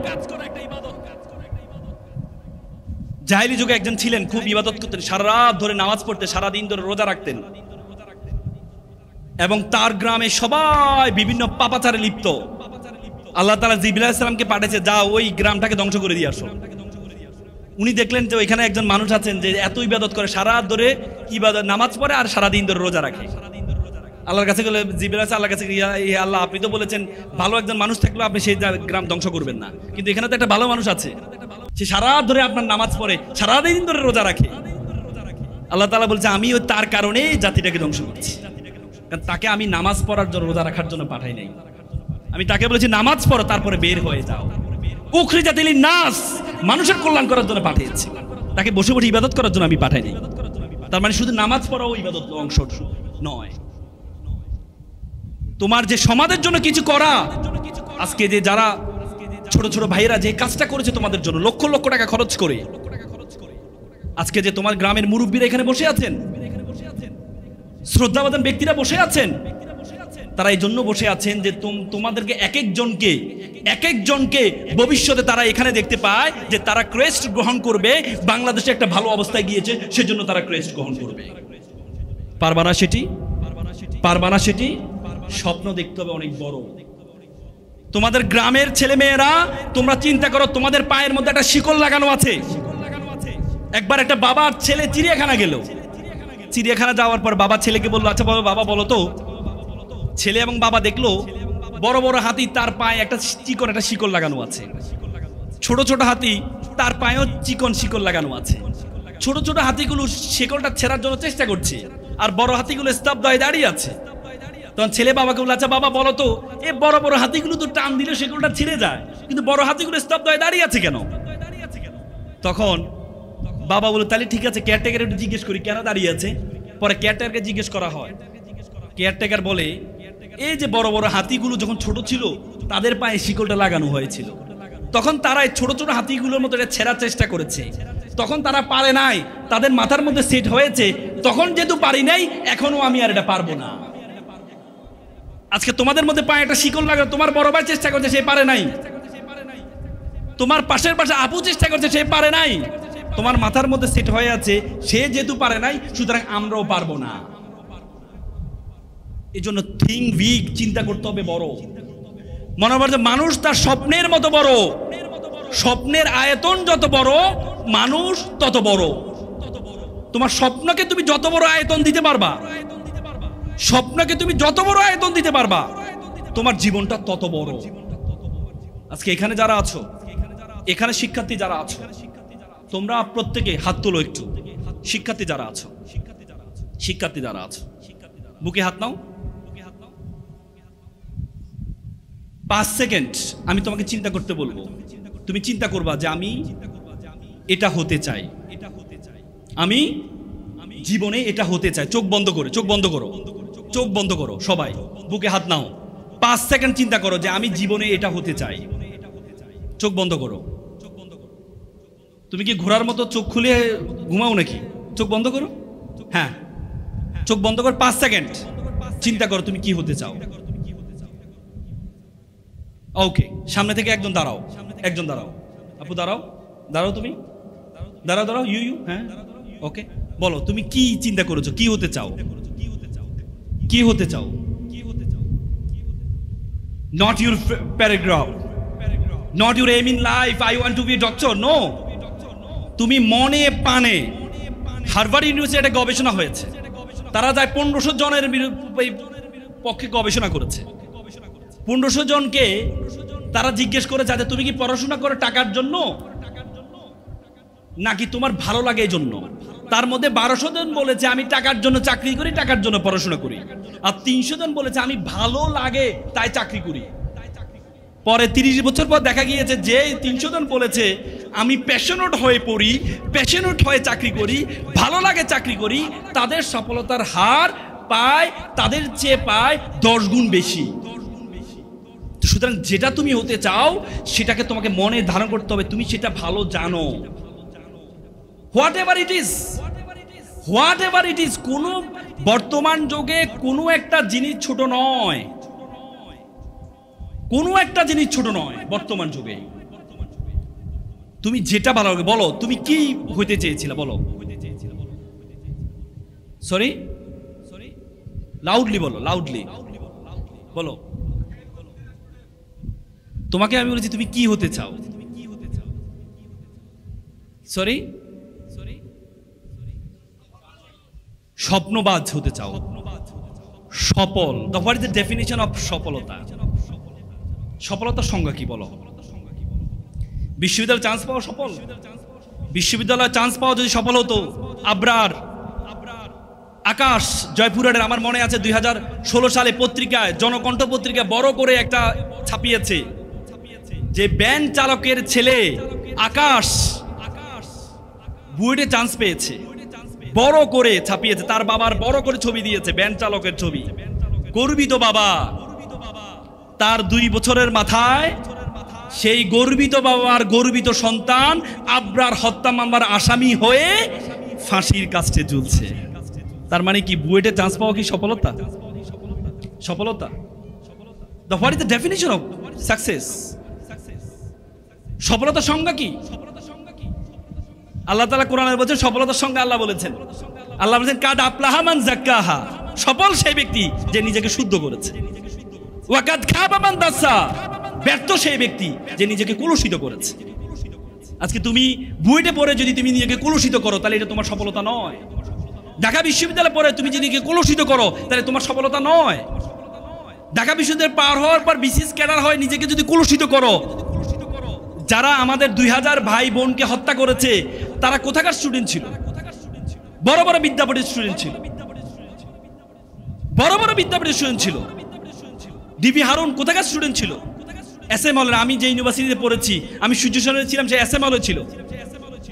জাহেলি যুগে একজন ছিলেন, খুব ইবাদত করতেন, সারা রাত ধরে নামাজ পড়তেন, সারা দিন ধরে রোজা রাখতেন, এবং তার গ্রামে সবাই বিভিন্ন পাপাচারে লিপ্ত। আল্লাহ তাআলা জিবরাইল আলাইহিস সালামকে পাঠিয়েছে, যাও ওই গ্রামটাকে ধ্বংস করে দিয়ে আসো। উনি দেখলেন যে ওইখানে একজন মানুষ আছেন যে এত ইবাদত করে, সারা রাত ধরে ইবাদত নামাজ পড়ে আর সারা দিন ধরে রোজা রাখে। আল্লাহর কাছে গেলে জিবরাইল আছে আল্লাহর কাছে, ইয়া আল্লাহ আপনি তো বলেছেন ভালো একজন মানুষ থাকলেও আপনি সেই গ্রাম ধ্বংস করবেন না, কিন্তু এখানে তো একটা ভালো মানুষ আছে, সে সারা ধরে আপনার নামাজ পড়ে, সারাদিন ধরে রোজা রাখে। আল্লাহ তাআলা বলছে আমি ওই তার কারণে জাতিটাকে ধ্বংস করছি, কারণ তাকে আমি নামাজ পড়ার জন্য, রোজা রাখার জন্য পাঠাই নাই। আমি তাকে বলেছি নামাজ পড়ো, তারপরে বের হয়ে যাও। উখরিজাত লিন-নাস, মানুষের কল্যাণ করার জন্য পাঠিয়েছি, তাকে বসে বসে ইবাদত করার জন্য আমি পাঠাই নাই। তার মানে শুধু নামাজ পড়াও ইবাদত অংশ নয়, তোমার যে সমাজের জন্য কিছু করা। আজকে যে যারা ছোট ছোট ভাইয়েরা যে কাজটা করেছে তোমাদের জন্য লক্ষ লক্ষ টাকা খরচ করে, আজকে যে তোমার গ্রামের মুরব্বীরা এখানে বসে আছেন, শ্রদ্ধাবান ব্যক্তিরা বসে আছেন, তারা এই জন্য বসে আছেন যে তোমাদেরকে এক একজনকে ভবিষ্যতে তারা এখানে দেখতে পায় যে তারা ক্রেস্ট গ্রহণ করবে, বাংলাদেশে একটা ভালো অবস্থায় গিয়েছে সেজন্য তারা ক্রেস্ট গ্রহণ করবে। পারবা না সেটি স্বপ্ন দেখতে হবে অনেক বড়। তোমাদের গ্রামের ছেলে মেয়েরা, তোমরা চিন্তা করো, তোমাদের পায়ের মধ্যে একটা শিকল লাগানো আছে। একবার একটা বাবার ছেলে চিড়িয়াখানা গেল, চিড়িয়াখানা যাওয়ার পর বাবা ছেলেকে বললো, আচ্ছা বাবা বলো তো। ছেলে এবং বাবা দেখলো বড় বড় হাতি, তার পায়ে একটা চিকন একটা শিকল লাগানো আছে। ছোট ছোট হাতি, তার পায়েও চিকন শিকল লাগানো আছে। ছোট ছোট হাতিগুলো শিকলটা ছেড়ার জন্য চেষ্টা করছে, আর বড় হাতিগুলো স্তব্ধ হয়ে দাঁড়িয়ে আছে। তখন ছেলে বাবাকে বললো, আচ্ছা বাবা বলো তো, এ বড় বড় হাতিগুলো তো টান দিলে শিকলটা ছিঁড়ে যায়, কিন্তু বড় হাতিগুলো স্তব্ধ হয়ে দাঁড়িয়ে আছে কেন? তখন বাবা বললো, তাহলে ঠিক আছে, কেয়ারটেকার একটু জিজ্ঞেস করি কেন দাঁড়িয়ে আছে। পরে কেয়ারটেকারকে জিজ্ঞেস করা হয়, কেয়ারটেকার বলে, এই যে বড় বড় হাতিগুলো যখন ছোট ছিল তাদের পায়ে শিকলটা লাগানো হয়েছিল, তখন তারা এই ছোট ছোট হাতিগুলোর মতো এটা ছেঁড়ার চেষ্টা করেছে, তখন তারা পারে নাই, তাদের মাথার মধ্যে সেট হয়েছে, তখন যেহেতু পারি নাই এখনো আমি আর এটা পারবো না। আজকে তোমাদের মধ্যে পায়ে একটা শিকল লাগানো, তোমার বড় ভাই চেষ্টা করছে, সে পারে নাই। তোমার পাশের পাশে আপু চেষ্টা করছে, সে পারে নাই। তোমার মাথার মধ্যে সেট হয়ে আছে, সে যেহেতু পারে নাই, সুতরাং আমরাও পারবো না। এই জন্য থিঙ্ক বিগ, চিন্তা করতে হবে বড়। মনে হয় যে মানুষ তার স্বপ্নের মতো বড়, স্বপ্নের আয়তন যত বড় মানুষ তত বড়। তোমার স্বপ্নকে তুমি যত বড় আয়তন দিতে পারবা, স্বপ্নকে তুমি যত বড় আয়তন দিতে পারবা, তোমার জীবনটা তত বড়। আজকে এখানে যারা আছো, এখানে শিক্ষার্থী যারা আছো, তোমরা প্রত্যেকে হাত তোলো একটু। শিক্ষার্থী যারা আছো, বুকে হাত নাও। 5 সেকেন্ড আমি তোমাকে চিন্তা করতে বলবো, তুমি চিন্তা করবা যে আমি এটা হতে চাই, আমি জীবনে এটা হতে চাই। চোখ বন্ধ করো সবাই, বুকে হাত নাও। 5 সেকেন্ড চিন্তা করো যে আমি জীবনে এটা হতে চাই। চোখ বন্ধ করো। তুমি কি ঘোড়ার মতো চোখ খুলে ঘুমাও নাকি? চোখ বন্ধ করো। হ্যাঁ, চোখ বন্ধ করো। 5 সেকেন্ড চিন্তা করো তুমি কি হতে চাও। ওকে, সামনে থেকে একজন দাঁড়াও, আপু দাঁড়াও, তুমি দাঁড়াও, ইউ হ্যাঁ, ওকে, বলো তুমি কি চিন্তা করেছো, কি হতে চাও? Not your paragraph, not your aim in life, I want to be a doctor, no. তুমি মনে প্রাণে, হার্ভার্ড ইউনিভার্সিটি একটা গবেষণা হয়েছে, তারা যায় 1500 জনের পক্ষে গবেষণা করেছে। 1500 জনকে তারা জিজ্ঞেস করে, যাতে তুমি কি পড়াশোনা করো টাকার জন্য নাকি তোমার ভালো লাগে এই জন্য? তার মধ্যে 1200 জন বলেছে আমি টাকার জন্য চাকরি করি, টাকার জন্য পড়াশোনা করি, আর 300 জন বলেছে আমি ভালো লাগে তাই চাকরি করি। পরে 30 বছর পর দেখা গিয়েছে যে 300 জন বলেছে আমি প্যাশনেট হয়ে পড়ি, প্যাশনেট হয়ে চাকরি করি, ভালো লাগে চাকরি করি, তাদের সফলতার হার পায় তাদের চেয়ে পায় 10 গুণ বেশি। সুতরাং যেটা তুমি হতে চাও সেটাকে তোমাকে মনে ধারণ করতে হবে, তুমি সেটা ভালো জানো। হোয়াট এভার ইট ইজ, কোনো বর্তমান যুগে কোনো একটা জিনিস ছোট নয়, বর্তমান যুগে। তুমি যেটা ভালো লাগে বলো, তুমি কি হইতে চেয়েছিলে বলো। সরি, লাউডলি বলো। তোমাকে আমি বলেছি তুমি কি হতে চাও। সরি, স্বপ্নবাজ হতে চাও, সফল। What is the definition of সফলতা? সফলতার সংজ্ঞা কি বলো? বিশ্ববিদ্যালয়ে চান্স পাওয়া সফল? বিশ্ববিদ্যালয়ে চান্স পাওয়া যদি সফল হতো, আবরার, আকাশ জয়পুরহাটের, আমার মনে আছে 2016 সালে পত্রিকায়, জনকণ্ঠ পত্রিকায় বড় করে একটা ছাপিয়েছে যে ব্যান চালকের ছেলে আকাশ বুয়েটে চান্স পেয়েছে, বড় করে ছাপিয়েছে, তার বাবার বড় করে ছবি দিয়েছে, ব্যান চালকের ছবি। গর্বিত বাবা, তার 2 বছরের মাথায় সেই গর্বিত বাবার গর্বিত সন্তান আবরার হত্যা মামলার আসামি হয়ে ফাঁসির কাস্টে ঝুলছে। তার মানে কি বুয়েটে চান্স পাওয়া কি সফলতা? সফলতা? What is the definition of success? সফলতার সংজ্ঞা কি? আল্লাহ তাআলা কোরআনে বলেছেন সফলতার সংজ্ঞা আল্লাহ বলেছেন, আল্লাহ বলেছেন কাদ আফলাহা মান যাক্কাহা, সফল সেই ব্যক্তি যে নিজেকে শুদ্ধ করেছে। ওয়া কাদ খাবা মান দাসা, ব্যর্থ সেই ব্যক্তি যে নিজেকে কলুষিত করেছে। আজকে তুমি বুয়েটে পড়ে যদি তুমি নিজেকে কলুষিত করো তাহলে এটা তোমার সফলতা নয়। ঢাকা বিশ্ববিদ্যালয়ে পড়ে তুমি যদি নিজেকে কলুষিত করো তাহলে তোমার সফলতা নয়। ঢাকা বিশ্ববিদ্যালয় পার হওয়ার পর বিসিএস ক্যাডার হয় নিজেকে যদি কলুষিত করো, যারা আমাদের 2000 ভাই বোনকে হত্যা করেছে তারা কোথাকার স্টুডেন্ট ছিল? বড় বড় বিদ্যাপীঠের স্টুডেন্ট ছিল, বড় বড় বিদ্যাপীঠের স্টুডেন্ট ছিল। ডিবি হারুন কোথাকার স্টুডেন্ট ছিল? এসএম হলের, আমি যে ইউনিভার্সিটিতে পড়েছি আমি সূর্য সেনের ছিলাম, সে এসএম হলে ছিল।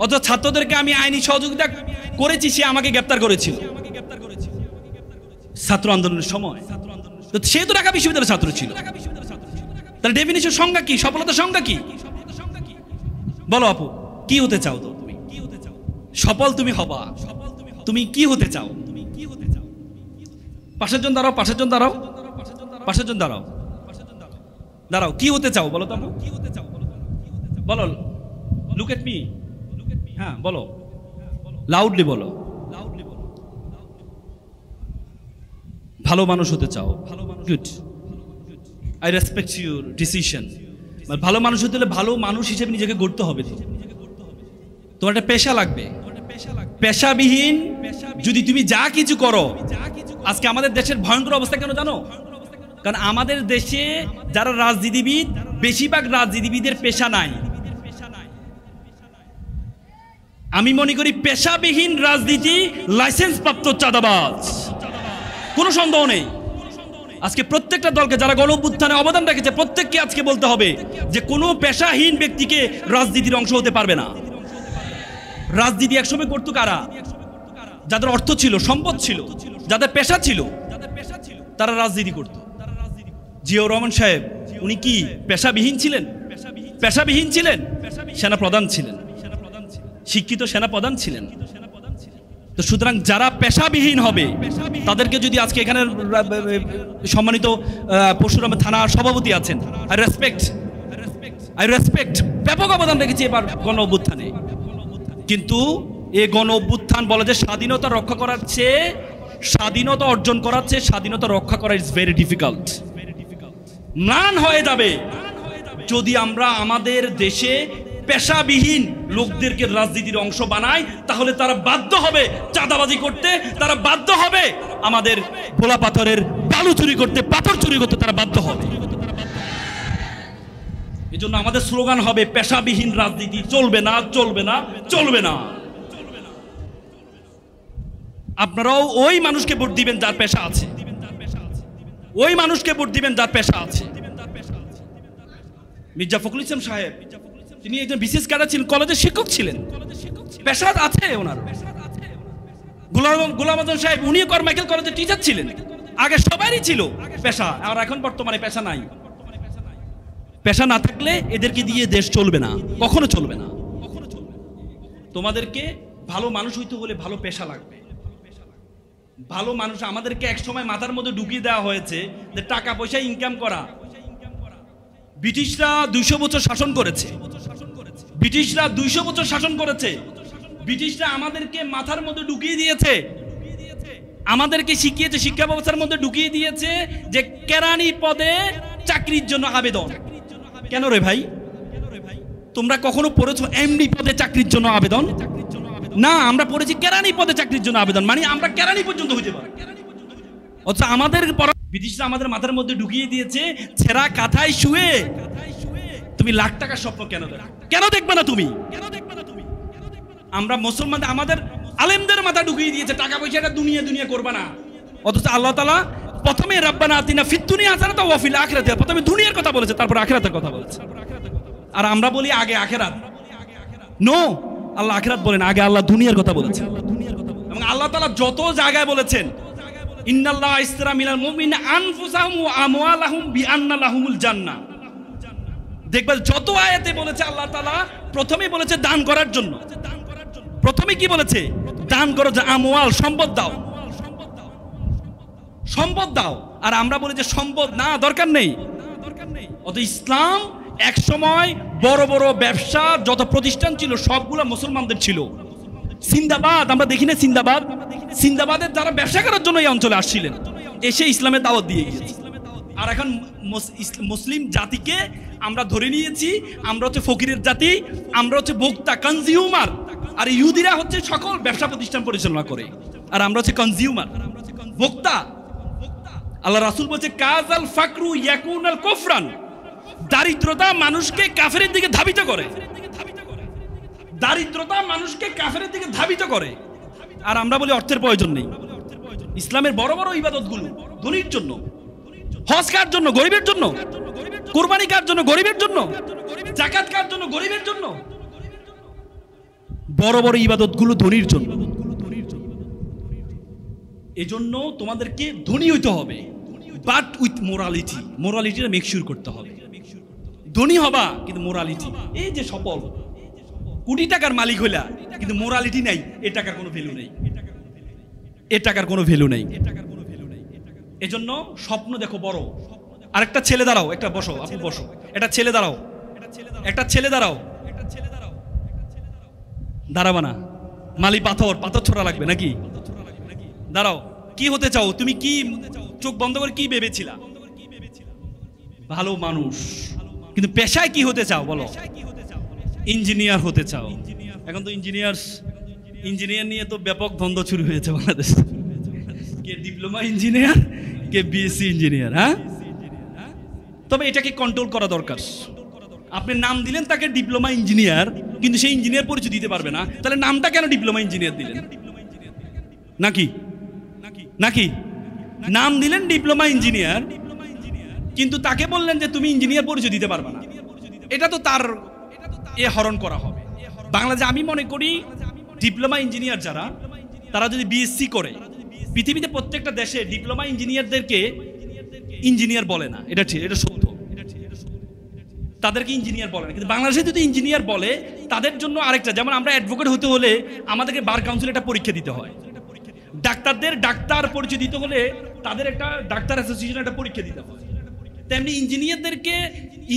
অথচ ছাত্রদেরকে আমি আইনি সহযোগিতা করেছি, সে আমাকে গ্রেপ্তার করেছিল ছাত্র আন্দোলনের সময়। তো সে তো ঢাকা বিশ্ববিদ্যালয়ের ছাত্র ছিল। তাহলে ডেফিনিশন সংজ্ঞা কি? সফলতার সংজ্ঞা কি? বলো আপু, কি হতে চাও? তো তুমি কি হতে চাও? সফল তুমি হবা, তুমি কি হতে চাও? পাশের জন দাঁড়াও, পাশের জন দাঁড়াও, পাশের জন দাঁড়াও, দাঁড়াও, কি হতে চাও বলো তো আপু? বলো, লুক এট মি। হ্যাঁ বলো, লাউডলি বলো। ভালো মানুষ হতে চাও, good, I respect your decision. ভালো মানুষ হতে হলে ভালো মানুষ হিসেবে নিজেকে গড়তে হবে। তো তোমার একটা পেশা লাগবে। পেশাবিহীন যদি তুমি যা কিছু করো, আজকে আমাদের দেশের ভয়ঙ্কর অবস্থা কেন জানো? কারণ আমাদের দেশে যারা রাজনীতিবিদ, বেশিরভাগ রাজনীতিবিদের পেশা নাই। আমি মনে করি পেশাবিহীন রাজনীতি লাইসেন্স প্রাপ্ত চাঁদাবাজ, কোনো সন্দেহ নেই। আজকে প্রত্যেকটা দলকে যারা গণ অভ্যুত্থানে অবদান রেখেছে প্রত্যেককে আজকে বলতে হবে যে কোনো পেশাহীন ব্যক্তিকে রাজনীতির অংশ হতে পারবে না। রাজনীতি একসময় করতো কারা? যাদের অর্থ ছিল, সম্পদ ছিল, যাদের পেশা ছিল, তারা রাজনীতি করত। জিয়াউর রহমান সাহেব উনি কি পেশাবিহীন ছিলেন? পেশাবিহীন ছিলেন, সেনা প্রধান ছিলেন, শিক্ষিত সেনা প্রধান ছিলেন। তো সুতরাং যারা পেশাবিহীন হবে তাদেরকে যদি আজকে এখানে সম্মানিত পরশুরাম থানার সভাপতি আছেন, আই রেসপেক্ট, ব্যাপক অবদান রেখেছি এবার গণ অভ্যুত্থানে। কিন্তু এই গণ অভ্যুত্থান বলে যে স্বাধীনতা রক্ষা করার চেয়ে, স্বাধীনতা অর্জন করার চেয়ে স্বাধীনতা রক্ষা করা ইজ ভেরি ডিফিকাল্ট। ম্লান হয়ে যাবে যদি আমরা আমাদের দেশে পেশাবিহীন লোকদেরকে রাজনীতির অংশ বানাই, তাহলে তারা বাধ্য হবে চাঁদাবাজি করতে, তারা বাধ্য হবে আমাদের ভোলা পাথরের বালু চুরি করতে, পাথর চুরি করতে তারা বাধ্য হবে। এই জন্য আমাদের স্লোগান হবে পেশাবিহীন রাজনীতি চলবে না, চলবে না, চলবে না। আপনারাও ওই মানুষকে ভোট দিবেন যার পেশা আছে, ওই মানুষকে ভোট দিবেন যার পেশা আছে। মির্জা ফখরুল ইসলাম সাহেব তিনি একজন বিশেষ ক্যাডার ছিলেন, কলেজের শিক্ষক ছিলেন, পেশা আছে ওনার। গোলাম আজম সাহেব উনিও কারমাইকেল কলেজের টিচার ছিলেন। আগে সবারই ছিল পেশা, আর এখন বর্তমানে পেশা নাই। পেশা না থাকলে এদেরকে দিয়ে দেশ চলবে না, কখনো চলবে না। তোমাদেরকে ভালো মানুষ হইতে হলে ভালো পেশা লাগবে। ভালো মানুষ আমাদেরকে এক সময় মাথার মধ্যে ঢুকিয়ে দেওয়া হয়েছে যে টাকা পয়সা ইনকাম করা। ব্রিটিশরা 200 বছর শাসন করেছে, ব্রিটিশরা 200 বছর শাসন করেছে। ব্রিটিশরা আমাদেরকে মাথার মধ্যে ঢুকিয়ে দিয়েছে, আমাদেরকে শিখিয়েছে, শিক্ষা ব্যবস্থার মধ্যে ঢুকিয়ে দিয়েছে যে কেরানি পদে চাকরির জন্য আবেদন। কেন রে ভাই, তোমরা কখনো পড়েছো এমডি পদে চাকরির জন্য আবেদন? না, আমরা পড়েছি কেরানি পদে চাকরির জন্য আবেদন, মানে আমরা কেরানি পর্যন্ত হইতে পারি। অথচ আমাদের ব্রিটিশরা আমাদের মাথার মধ্যে ঢুকিয়ে দিয়েছে ছেঁড়া কাঁথায় শুয়ে তুমি লাখ টাকার স্বপ্ন কেন দেখবে না তুমি? আমরা মুসলমান আমাদের আলেমদের মাথা ঢুকিয়ে দিয়েছে টাকা পয়সা এটা দুনিয়া করবে না। অথচ আল্লাহ তাআলা প্রথমে রাব্বানা আতিনা ফিদ দুনিয়া হাসানাতাও ওয়া ফিল আখিরাতি, প্রথমে দুনিয়ার কথা বলেছে, তারপর আখিরাতের কথা বলেছে। আর আমরা বলি আগে আখিরাত। নো, আল্লাহ আখিরাত বলেন, আগে আল্লাহ দুনিয়ার কথা বলেছেন। এবং আল্লাহ তাআলা যত জায়গায় বলেছেন ইন্নাল্লাহা ইশতারা মিনাল মুমিনিনা আনফুসাহুম ওয়া আমওয়ালাহুম বিআন্না লাহুমুল জান্নাহ, দেখবেন যত আয়াতে বলেছে আল্লাহ তাআলা প্রথমেই বলেছে দান করার জন্য। প্রথমে কি বলেছে? দান করো, যে আমওয়াল সম্পদ দাও, সম্পদ দাও। আর আমরা বলি যে সম্পদ না, দরকার নেই। অত ইসলাম এক সময় বড় বড় ব্যবসা যত প্রতিষ্ঠান ছিল সবগুলো মুসলমানদের ছিল। সিন্দাবাদ আমরা দেখি না, সিন্দাবাদের যারা ব্যবসা করার জন্য এই অঞ্চলে আসছিলেন, এসে ইসলামের দাওয়াত দিয়ে গিয়েছে। আর এখন মুসলিম জাতিকে আমরা ধরে নিয়েছি আমরা হচ্ছে ফকিরের জাতি, আমরা হচ্ছে ভোক্তা, কনজিউমার। আর ইহুদিরা হচ্ছে সকল ব্যবসা প্রতিষ্ঠান পরিচালনা করে, আর আমরা হচ্ছে কনজিউমার, ভোক্তা। আল্লাহ রাসূল বলছে কাজাল ফাকরু ইয়াকুনাল কুফরান, দারিদ্রতা মানুষকে কাফেরের দিকে ধাবিত করে, দারিদ্রতা মানুষকে কাফেরের দিকে ধাবিত করে। আর আমরা বলি অর্থের প্রয়োজন নেই। ইসলামের বড় বড় ইবাদতগুলো ধনীর জন্য, হজ কার জন্য, গরিবের জন্য, কুরবানি কার জন্য, গরিবের জন্য, যাকাত কার জন্য, গরিবের জন্য। বড় বড় ইবাদতগুলো ধনীর জন্য। এজন্য তোমাদেরকে ধনী হইতে হবে, বাট উইথ মোরালিটি। মোরালিটিটা মেকশিওর করতে হবে। ধনী হবা কিন্তু মোরালিটি, এই যে সফল কোটি টাকার মালিক হইলা কিন্তু মোরালিটি নাই, এ টাকার কোনো ভ্যালু নেই, এ টাকার কোনো ভ্যালু নেই। এজন্য স্বপ্ন দেখো বড়। আরেকটা ছেলে দাঁড়াও, একটা বসো, আপনি বসো, একটা ছেলে দাঁড়াও, একটা ছেলে দাঁড়াও, দাঁড়াবা না, মালি পাথর ছোড়া লাগবে নাকি? দাঁড়াও। কি হতে চাও তুমি? কি চোখ বন্ধ করে কি ভেবেছিলা? ভালো মানুষ, কিন্তু পেশায় কি হতে চাও বলো? ইঞ্জিনিয়ার হতে চাও। এখন তো ইঞ্জিনিয়ার নিয়ে তো ব্যাপক দ্বন্দ্ব শুরু হয়েছে বাংলাদেশ। কে ডিপ্লোমা ইঞ্জিনিয়ার, কে বিএসসি ইঞ্জিনিয়ার। হ্যাঁ, তবে এটাকে কন্ট্রোল করা দরকার। আপনি নাম দিলেন তাকে ডিপ্লোমা ইঞ্জিনিয়ার, কিন্তু সেই ইঞ্জিনিয়ার পরিচয় দিতে পারবে না, তাহলে নামটা কেন ডিপ্লোমা ইঞ্জিনিয়ার দিলেন? নাকি নাকি নাম দিলেন ডিপ্লোমা ইঞ্জিনিয়ার, কিন্তু তাকে বললেন যে তুমি ইঞ্জিনিয়ার পরিচয় দিতে পারবে না। এটা তো তার হরণ করা হবে। বাংলাদেশে আমি মনে করি ডিপ্লোমা ইঞ্জিনিয়ার যারা, তারা যদি বিএসসি করে, পৃথিবীতে প্রত্যেকটা দেশে ডিপ্লোমা ইঞ্জিনিয়ারদেরকে ইঞ্জিনিয়ার বলে না, এটা ঠিক, এটা সত্য। তাদেরকে ইঞ্জিনিয়ার বলে না, কিন্তু বাংলাদেশে যদি ইঞ্জিনিয়ার বলে তাদের জন্য আরেকটা, যেমন আমরা অ্যাডভোকেট হতে হলে আমাদেরকে বার কাউন্সিলে একটা পরীক্ষা দিতে হয়, ডাক্তারদের ডাক্তার পরিচয় দিতে হলে তাদের একটা ডাক্তার অ্যাসোসিয়েশন একটা পরীক্ষা দিতে হয়। তেমনি ইঞ্জিনিয়ারদেরকে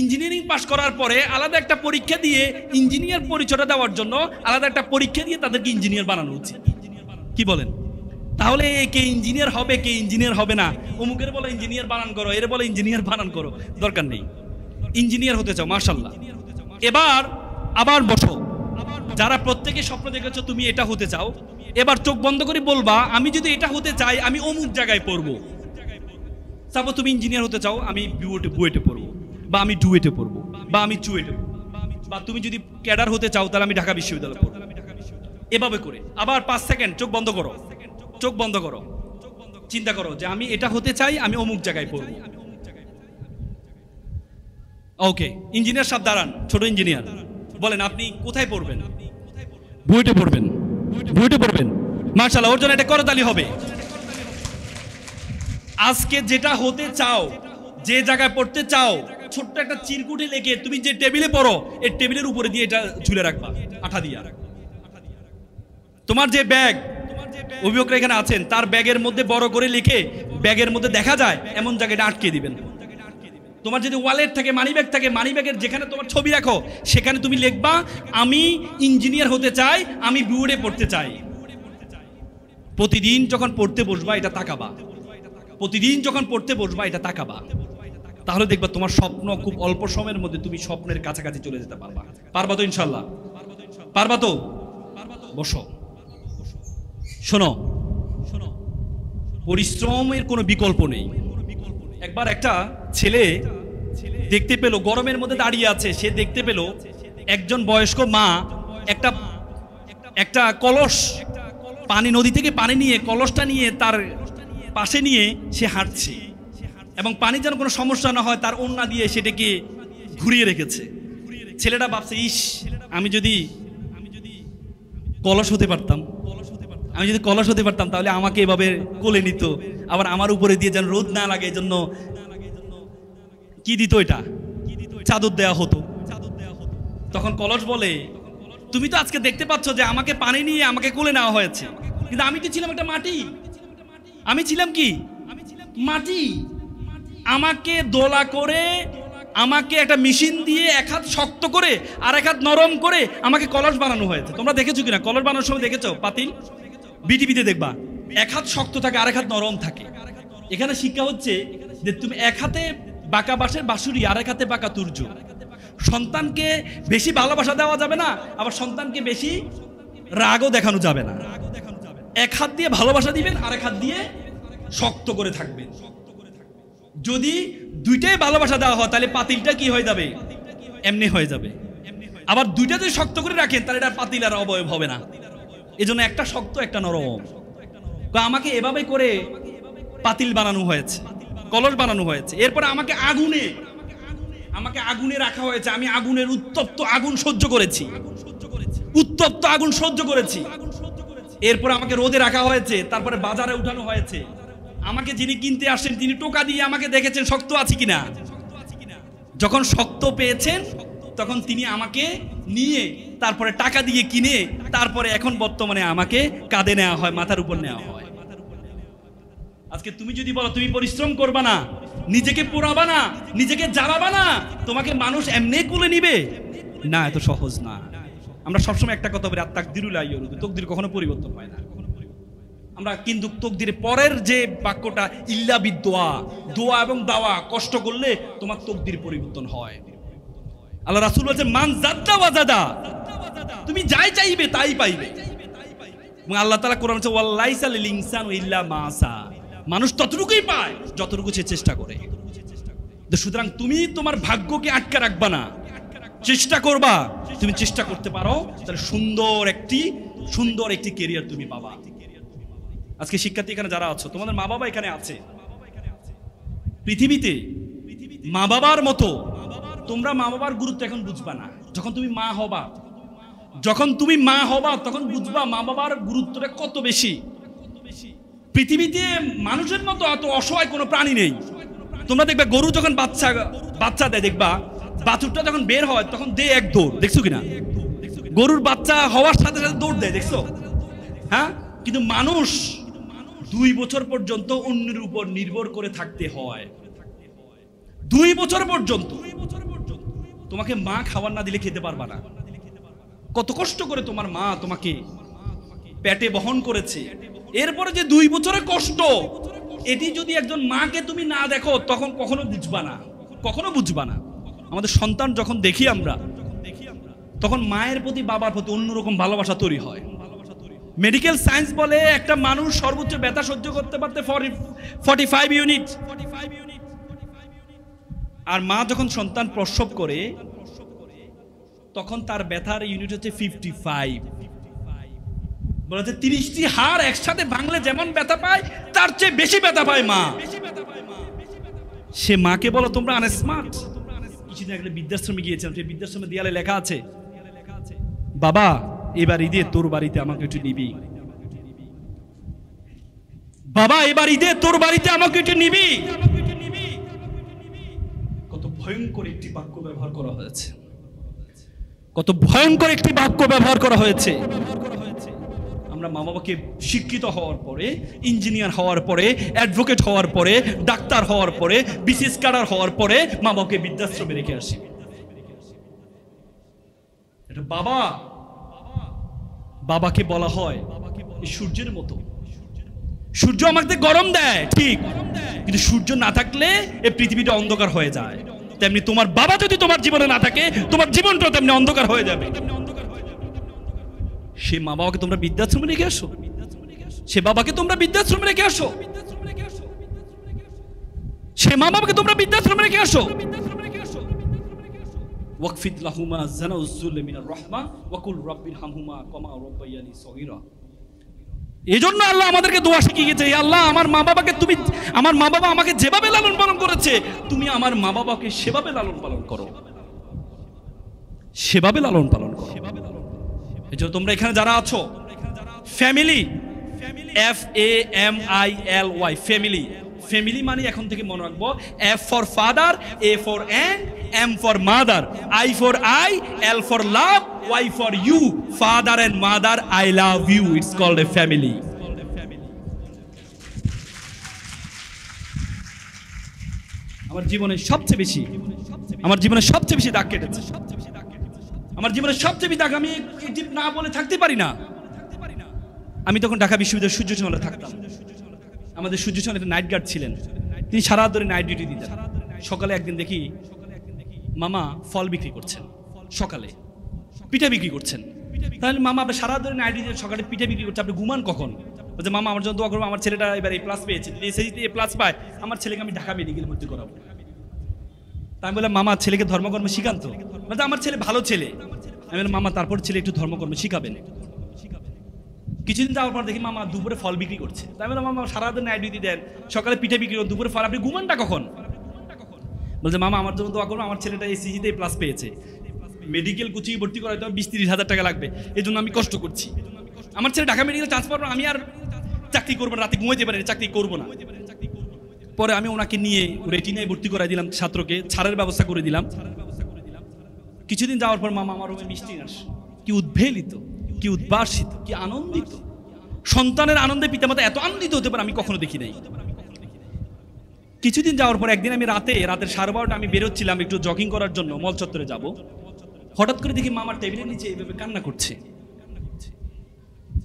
ইঞ্জিনিয়ারিং পাস করার পরে আলাদা একটা পরীক্ষা দিয়ে ইঞ্জিনিয়ার পরিচয়টা দেওয়ার জন্য আলাদা একটা পরীক্ষা দিয়ে তাদেরকে ইঞ্জিনিয়ার বানানো উচিত। কি বলেন? তাহলে কে ইঞ্জিনিয়ার হবে, কে ইঞ্জিনিয়ার হবে না, অমুকের বলে ইঞ্জিনিয়ার বানান করো, এর বলে ইঞ্জিনিয়ার বানান করো, দরকার নেই। ইঞ্জিনিয়ার হতে চাও, মাশাআল্লাহ। এবার আবার বসো, যারা প্রত্যেকে স্বপ্ন দেখেছো তুমি এটা হতে চাও, এবার চোখ বন্ধ করে বলবা আমি যদি এটা হতে চাই আমি অমুক জায়গায় পড়বো। সাপোজ তুমি ইঞ্জিনিয়ার হতে চাও, আমি বুয়েটে পড়বো, বা আমি ডুয়েটে পড়বো, বা আমি চুয়েটে পড়বো, বা তুমি যদি ক্যাডার হতে চাও তাহলে আমি ঢাকা বিশ্ববিদ্যালয়ে পড়বো। এভাবে করে আবার 5 সেকেন্ড চোখ বন্ধ করো, চোখ বন্ধ করো, চিন্তা করো যে আমি এটা হতে চাই, আমি অমুক জায়গায় পড়বো। ওকে, ইঞ্জিনিয়ার সাহেব দাঁড়ান, ছোট ইঞ্জিনিয়ার বলেন আপনি কোথায় পড়বেন? বুয়েটে পড়বেন, বুয়েটে পড়বেন, মাশাআল্লাহ, ওর জন্য এটা করতালি হবে। আজকে যেটা হতে চাও, যে জায়গায় পড়তে চাও, ছোট্ট একটা চিরকুটে লেখে তুমি যে টেবিলে পড়ো এই টেবিলের উপরে দিয়ে এটা ঝুলে রাখবা আঠা দিয়া। তোমার যে ব্যাগ, অভিভাবকরা এখানে আছেন, তার ব্যাগের মধ্যে বড় করে লিখে ব্যাগের মধ্যে দেখা যায় এমন জায়গাটা আটকে দিবেন। তোমার যদি ওয়ালেট থাকে, মানি ব্যাগ থাকে, মানি ব্যাগের যেখানে তোমার ছবি রাখো সেখানে তুমি লিখবা আমি ইঞ্জিনিয়ার হতে চাই, আমি বুয়েটে পড়তে চাই। প্রতিদিন যখন পড়তে বসবা এটা তাকাবা, প্রতিদিন যখন পড়তে বসবা এটা তাকাবা, তাহলে দেখবা তোমার স্বপ্ন খুব অল্প সময়ের মধ্যে তুমি স্বপ্নের কাছাকাছি চলে যেতে পারবা। পারবা তো ইনশাল্লাহ? পারবা তো? বসো, শোনো, পরিশ্রমের কোনো বিকল্প নেই। একবার একটা ছেলে দেখতে পেল, গরমের মধ্যে দাঁড়িয়ে আছে, সে দেখতে পেল একজন বয়স্ক মা একটা কলস, পানি, নদী থেকে পানি নিয়ে কলসটা নিয়ে তার পাশে নিয়ে সে হাঁটছে, এবং পানি যেন কোনো সমস্যা না হয় তার ওড়না দিয়ে সেটাকে ঘুরিয়ে রেখেছে। ছেলেটা ভাবছে, ইস, আমি যদি কলস হতে পারতাম, তাহলে আমাকে এভাবে কোলে নিত, আবার আমার উপরে দিয়ে যেন রোদ না লাগে, এজন্য কি দিত, এটা চাদর দেওয়া হতো। তখন কলস বলে, তুমি তো আজকে দেখতে পাচ্ছ যে আমাকে পানি নিয়ে আমাকে কোলে নেওয়া হয়েছে, কিন্তু আমি তো ছিলাম একটা মাটি, আমি ছিলাম কি মাটি। আমাকে দোলা করে, আমাকে একটা মেশিন দিয়ে এক হাত শক্ত করে আর এক হাত নরম করে আমাকে কলস বানানো হয়েছে। তোমরা দেখেছো কিনা, কলস বানানোর সময় দেখেছো? পাতিল বিটিভিতে দেখবা, এক হাত শক্ত থাকে আর এক হাত নরম থাকে। এখানে শিক্ষা হচ্ছে যে তুমি এক হাতে বাঁকা বাঁশের বাঁশুরি আর এক হাতে বাঁকা তুর্য। সন্তানকে বেশি ভালোবাসা দেওয়া যাবে না, আবার সন্তানকে বেশি রাগও দেখানো যাবে না। এক হাত দিয়ে ভালোবাসা দিবেন, আর এক হাত দিয়ে শক্ত করে থাকবেন। যদি দুইটাই ভালোবাসা দেওয়া হয় তাহলে পাতিলটা কি হয়ে যাবে, এমনি হয়ে যাবে। আবার দুইটা যদি শক্ত করে রাখেন তাহলে এটা পাতিল আর অবয়ব হবে না। এজন্য একটা শক্ত একটা নরম। আমাকে এভাবে করে পাতিল বানানো হয়েছে, কলস বানানো হয়েছে। এরপরে আমাকে আগুনে রাখা হয়েছে। আমি আগুনের উত্তপ্ত আগুন সহ্য করেছি, এরপর আমাকে রোদে রাখা হয়েছে, তারপরে বাজারে উঠানো হয়েছে। আমাকে যিনি কিনতে আসেন তিনি টোকা দিয়ে আমাকে দেখেছেন শক্ত আছে কিনা। যখন শক্ত পেয়েছেন তখন তিনি আমাকে নিয়ে তারপরে টাকা দিয়ে কিনে, তারপরে এখন বর্তমানে আমাকে কাঁধে নেওয়া হয়, মাথার উপর নেওয়া হয়। আজকে তুমি যদি বলো তুমি পরিশ্রম করবা না, নিজেকে পোড়াবা না, নিজেকে জ্বালাবা না, তোমাকে মানুষ এমনি কুলে নিবে না, এত সহজ না। আমরা সবসময় একটা কথা বলি, তাকদিরুল আইয়ুরু, তকদির কখনো পরিবর্তন হয় না। আমরা কিন্তু তকদিরের পরের যে বাক্যটা ইল্লা বিদোয়া, দোয়া এবং দাওয়া, কষ্ট করলে তোমার তকদির পরিবর্তন হয়। আল্লাহ রাসূল বলেছেন মান জাদ্দা ওয়াজাদা, তুমি যাই চাইবে তাই পাইবে। এবং আল্লাহ তাআলা কোরআনে বলেছেন ওয়ালাইসা লিল ইনসানু ইল্লা মা সা, মানুষ ততটুকুই পায় যতটুকু সে চেষ্টা করে। সুতরাং তুমি তোমার ভাগ্যকে আটকে রাখবা না, চেষ্টা করবা। তুমি চেষ্টা করতে পারো তাহলে সুন্দর একটি ক্যারিয়ার তুমি পাবা। আজকে শিক্ষার্থী এখানে যারা আছো, তোমাদের মা বাবা এখানে আছে। পৃথিবীতে মা বাবার মতো তোমরা মা বাবার গুরুত্ব এখন বুঝবা না। যখন তুমি মা হবা তখন বুঝবা মা বাবার গুরুত্বটা কত বেশি। পৃথিবীতে মানুষের মতো এত অসহায় কোনো প্রাণী নেই। তোমরা দেখবে গরু যখন বাচ্চা দেয়, দেখবা বাছুরটা যখন বের হয় তখন দে এক দৌড়, দেখছো কিনা? গরুর বাচ্চা হওয়ার সাথে সাথে দৌড় দেয়, দেখছো? হ্যাঁ, কিন্তু মানুষ 2 বছর পর্যন্ত অন্যের উপর নির্ভর করে থাকতে হয়। 2 বছর পর্যন্ত তোমাকে মা খাবার না দিলে খেতে পারবা না। কত কষ্ট করে তোমার মা তোমাকে পেটে বহন করেছে। এরপরে যে 2 বছরের কষ্ট, এটি যদি একজন মাকে তুমি না দেখো তখন কখনো বুঝবা না। আমাদের সন্তান যখন দেখি আমরা, তখন মায়ের প্রতি বাবার প্রতি অন্যরকম ভালোবাসা তৈরি হয়। মেডিকেল সায়েন্স বলে একটা মানুষ সর্বোচ্চ ব্যথা সহ্য করতে পারতে 45 ইউনিট। আর মা যখন সন্তান প্রসব করে তখন তার ব্যথার ইউনিট হচ্ছে 55। বলা হচ্ছে 30টি হাড় একসাথে ভাঙলে যেমন ব্যথা পায় তার চেয়ে বেশি ব্যথা পায় মা। সে মাকে বলো তোমরা আনস্মার্ট। কিছুদিন আগে বৃদ্ধাশ্রমে গিয়েছিলাম, সেই বৃদ্ধাশ্রমে দেয়ালে লেখা আছে, বাবা এবার ঈদে তোর বাড়িতে আমাকে একটু নিবি, বাবা এবার ঈদে তোর বাড়িতে আমাকে একটু নিবি। কত ভয়ঙ্কর একটি বাক্য ব্যবহার করা হয়েছে, কত ভয়ঙ্কর একটি বাক্য ব্যবহার করা হয়েছে। আমরা মা বাবাকে শিক্ষিত হওয়ার পরে, ইঞ্জিনিয়ার হওয়ার পরে, অ্যাডভোকেট হওয়ার পরে, ডাক্তার হওয়ার পরে, বিসিএস ক্যাডার হওয়ার পরে মা বাবাকে বৃদ্ধাশ্রমে রেখে আসি। এটা বাবাকে বলা হয় সূর্যের মতো। সূর্য আমাকে গরম দেয় ঠিক, কিন্তু সূর্য না থাকলে এই পৃথিবীটা অন্ধকার হয়ে যায়। তেমনি তোমার বাবা যদি তোমার জীবনে না থাকে, তোমার জীবনটা তেমনি অন্ধকার হয়ে যাবে। সে মা বাবাকে তোমরা বৃদ্ধাশ্রমে রেখে আসো, সে বাবাকে তোমরা বৃদ্ধাশ্রমে রেখে আসো। সে মা বাবাকে তোমরা বৃদ্ধাশ্রমে রেখে আসো। ওয়াকফিদ লাহুমা জানাউযুল মিনার রাহমা ওয়া কুল রাব্বিরহামহুমা কামা রাব্বায়ানি সগীরা। এজন্য আল্লাহ আমাদেরকে দোয়া শিখিয়ে গেছে, আল্লাহ আমার মা বাবাকে তুমি, আমার মা বাবা আমাকে যেভাবে লালন পালন করেছে তুমি আমার মা বাবাকে সেভাবে লালন পালন করো, সেভাবে লালন পালন করো। এজন্য তোমরা এখানে যারা আছো ফ্যামিলি, FAMILY ফ্যামিলি, ফ্যামিলি মানে এখন থেকে মনে রাখবো F for father, A for and, M for mother, I for I, L for love, Y for you, father and mother, I love you, it's called a family. আমার জীবনে সবচেয়ে বেশি, আমার জীবনে সবচেয়ে বেশি দাগ কেটেছে, আমার জীবনে সবচেয়ে বেশি দাগ, আমি না বলে থাকতে পারি না। আমি তখন ঢাকা বিশ্ববিদ্যালয়ের সূর্য চ্যানেলে থাকতাম। আমাদের সূর্য চ্যানেলে একটা নাইট গার্ড ছিলেন, তিনি সারা ধরে নাইট ডিউটি দিতেন। সকালে একদিন দেখি মামা ফল বিক্রি করছেন, সকালে পিঠা বিক্রি করছেন। তাহলে মামা আপনি সারা ধরে নাইট ডিউটি সকালে পিঠা বিক্রি করছে, আপনি ঘুমান কখন? বলছে মামা আমার জন্য দোয়া করবো, আমার ছেলেটা এবার A+ পেয়েছে, যদি এসএসসিতে A+ পায় আমার ছেলেকে আমি ঢাকা মেডিকেল ভর্তি করাবো। তাই আমি বললাম মামা ছেলেকে ধর্মকর্ম শিখান তো। বলছে আমার ছেলে ভালো ছেলে। আমি বললাম মামা তারপর ছেলে একটু ধর্মকর্ম শিখাবেন। কিছুদিন যাওয়ার পর দেখি মামা দুপুরে ফল বিক্রি করছে। তাই বললাম মামা সারাদিন নাইট ডিউটি দেন, সকালে পিঠে বিক্রি করেন, দুপুরে ফল, আপনি ঘুমানটা কখন? বলছে মামা আমার জন্য দোয়া করবো, আমার ছেলেটা এসএসসিতে A+ পেয়েছে, মেডিকেল কোচিং ভর্তি করাইতে হবে, 20-30 হাজার টাকা লাগবে, এই জন্য আমি কষ্ট করছি। আমার ছেলে ঢাকা মেডিকেল চান্স পাবো, আমি আর চাকরি করবো না, রাতে ঘুমাইতে পারি, চাকরি করবো না। পরে আমি ওনাকে নিয়ে রেটিনায় ভর্তি করাই দিলাম, ছাত্রকে ছাড়ের ব্যবস্থা করে দিলাম। কিছুদিন যাওয়ার পর মামা আমার রুমে মিষ্টি আসে, কি উদ্বেলিত, কি উদ্ভাসিত, কি আনন্দিত। সন্তানের আনন্দে পিতামাতা এত আনন্দিত হতে পারে আমি কখনো দেখি নাই। কিছুদিন যাওয়ার পর একদিন আমি রাতের 12:30 আমি বেরোচ্ছিলাম একটু জগিং করার জন্য, মল চত্বরে যাব। হঠাৎ করে দেখি মামার টেবিলের নিচে এইভাবে কান্না করছে।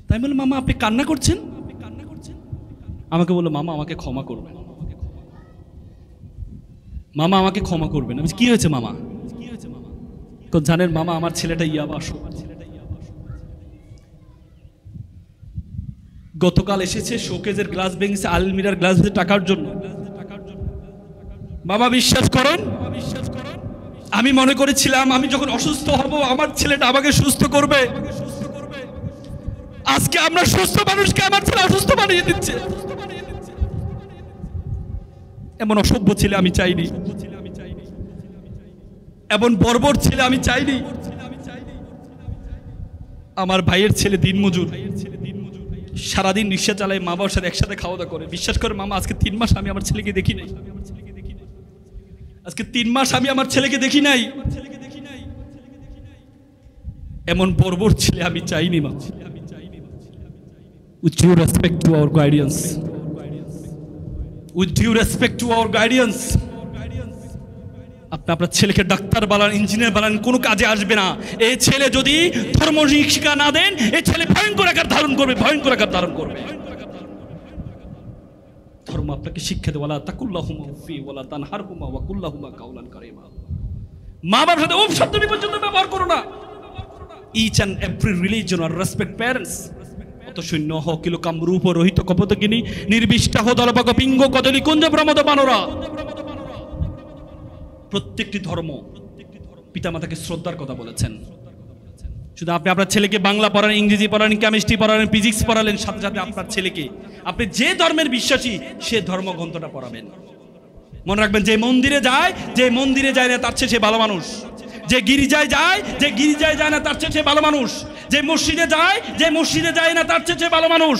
তাই বললাম মামা আপনি কান্না করছেন? আমাকে বললো মামা আমাকে ক্ষমা করবেন, মামা আমাকে ক্ষমা করবেন। আমি কি হয়েছে মামা? জানেন মামা আমার ছেলেটা ইয়াবা আসক্ত, গতকাল এসেছে শোকেজের গ্লাস ভেঙেছে, আলমিরার গ্লাস ভেঙে টাকার জন্য। বাবা বিশ্বাস করেন, আমি মনে করেছিলাম আমি যখন অসুস্থ হব আমার ছেলেটা আমাকে সুস্থ করবে। আজকে আমরা সুস্থ মানুষকে আমার ছেলে অসুস্থ বানিয়ে দিচ্ছে। এমন অসভ্য ছেলে আমি চাইনি, এমন বর্বর ছেলে আমি চাইনি। আমার ভাইয়ের ছেলে দিনমজুর, সারাদিন রিক্সা চালায়, মা বাবার সাথে একসাথে খাওয়া দাওয়া করে। বিশ্বাস করে মামা আজকে 3 মাস আমি আমার ছেলেকে দেখি নাই, আজকে 3 মাস আমি আমার ছেলেকে দেখি নাই। এমন বর্বর ছেলে আমি চাইনি মা। With due respect to our guardians, with due respect to our guardians, আপনি আপনার ছেলেকে ডাক্তার বানান, ইঞ্জিনিয়ার বানান, কোনো কাজে আসবে না। এই ছেলে যদি ধর্ম শিক্ষা না দেন এই ছেলে ভয়ঙ্কর আকার ধারণ করবে, ভয়ঙ্কর আকার ধারণ করবে। ধর্ম আপনাকে শিক্ষা দেয়, ওয়ালা তাকুল্লাহুমা উফি ওয়ালা তানহারহুমা ওয়া কুল্লাহুমা কাওলান কারীমা। মা বাবার সাথে উফ শব্দ পর্যন্ত ব্যবহার করো না। Each and every religion or respect parents. অত শূন্য হ কিলো কামরূপ রহিত কপতকিনী নির্বিষ্টাহ দলপক পিঙ্গ কদলি কুঞ্জ প্রমদ বানরা। প্রত্যেকটি ধর্ম পিতামাতাকে শ্রদ্ধার কথা বলেছেন। শুধু আপনি আপনার ছেলেকে বাংলা পড়ান, ইংরেজি পড়ান, কেমিস্ট্রি পড়ালেন, ফিজিক্স পড়ালেন, সাথে সাথে আপনার ছেলেকে আপনি যে ধর্মের বিশ্বাসী সে ধর্মগ্রন্থটা পড়াবেন। মনে রাখবেন যে মন্দিরে যায়, যে মন্দিরে যায় না তার চেয়ে সে ভালো মানুষ। যে গির্জায় যায়, যে গির্জায় যায় না তার চেয়ে সে ভালো মানুষ। যে মসজিদে যায়, যে মসজিদে যায় না তার চেয়ে সে ভালো মানুষ।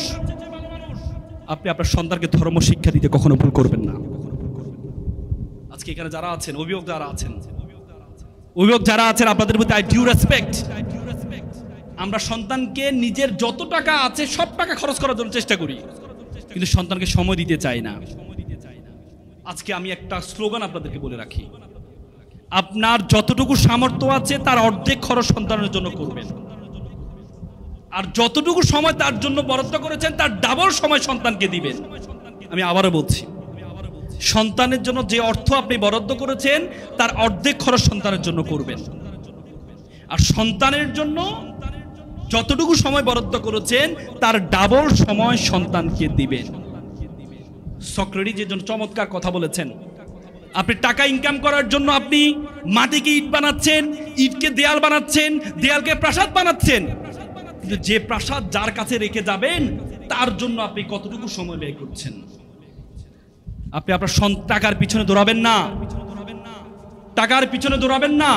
আপনি আপনার সন্তানকে ধর্ম শিক্ষা দিতে কখনো ভুল করবেন না। আজকে এখানে যারা আছেন, অভিভাবক যারা আছেন, অভিভাবক যারা আছেন আপনাদের প্রতি আই ডিউ রেসপেক্ট। আমরা সন্তানকে নিজের যত টাকা আছে সব টাকা খরচ করার জন্য চেষ্টা করি, কিন্তু সন্তানকে সময় দিতে চাই না। আজকে আমি একটা স্লোগান আপনাদেরকে বলে রাখি, আপনার যতটুকু সামর্থ্য আছে তার অর্ধেক খরচ সন্তানের জন্য করবেন, আর যতটুকু সময় তার জন্য বরাদ্দ করেছেন তার ডাবল সময় সন্তানকে দিবেন। আমি আবারও বলছি, সন্তানের জন্য যে অর্থ আপনি বরাদ্দ করেছেন তার অর্ধেক খরচ সন্তানের জন্য করবেন, আর সন্তানের জন্য যতটুকু সময় বরাদ্দ করেছেন তার ডাবল সময় সন্তানকে দিবেন। সক্রেটিস যে জন্য চমৎকার কথা বলেছেন, আপনি টাকা ইনকাম করার জন্য আপনি মাটিকে ইট বানাচ্ছেন, ইটকে দেয়াল বানাচ্ছেন, দেয়ালকে প্রাসাদ বানাচ্ছেন, কিন্তু যে প্রাসাদ যার কাছে রেখে যাবেন তার জন্য আপনি কতটুকু সময় ব্যয় করছেন? আপনি আপনার টাকার পিছনে দৌড়াবেন না, টাকার পিছনে দৌড়াবেন না।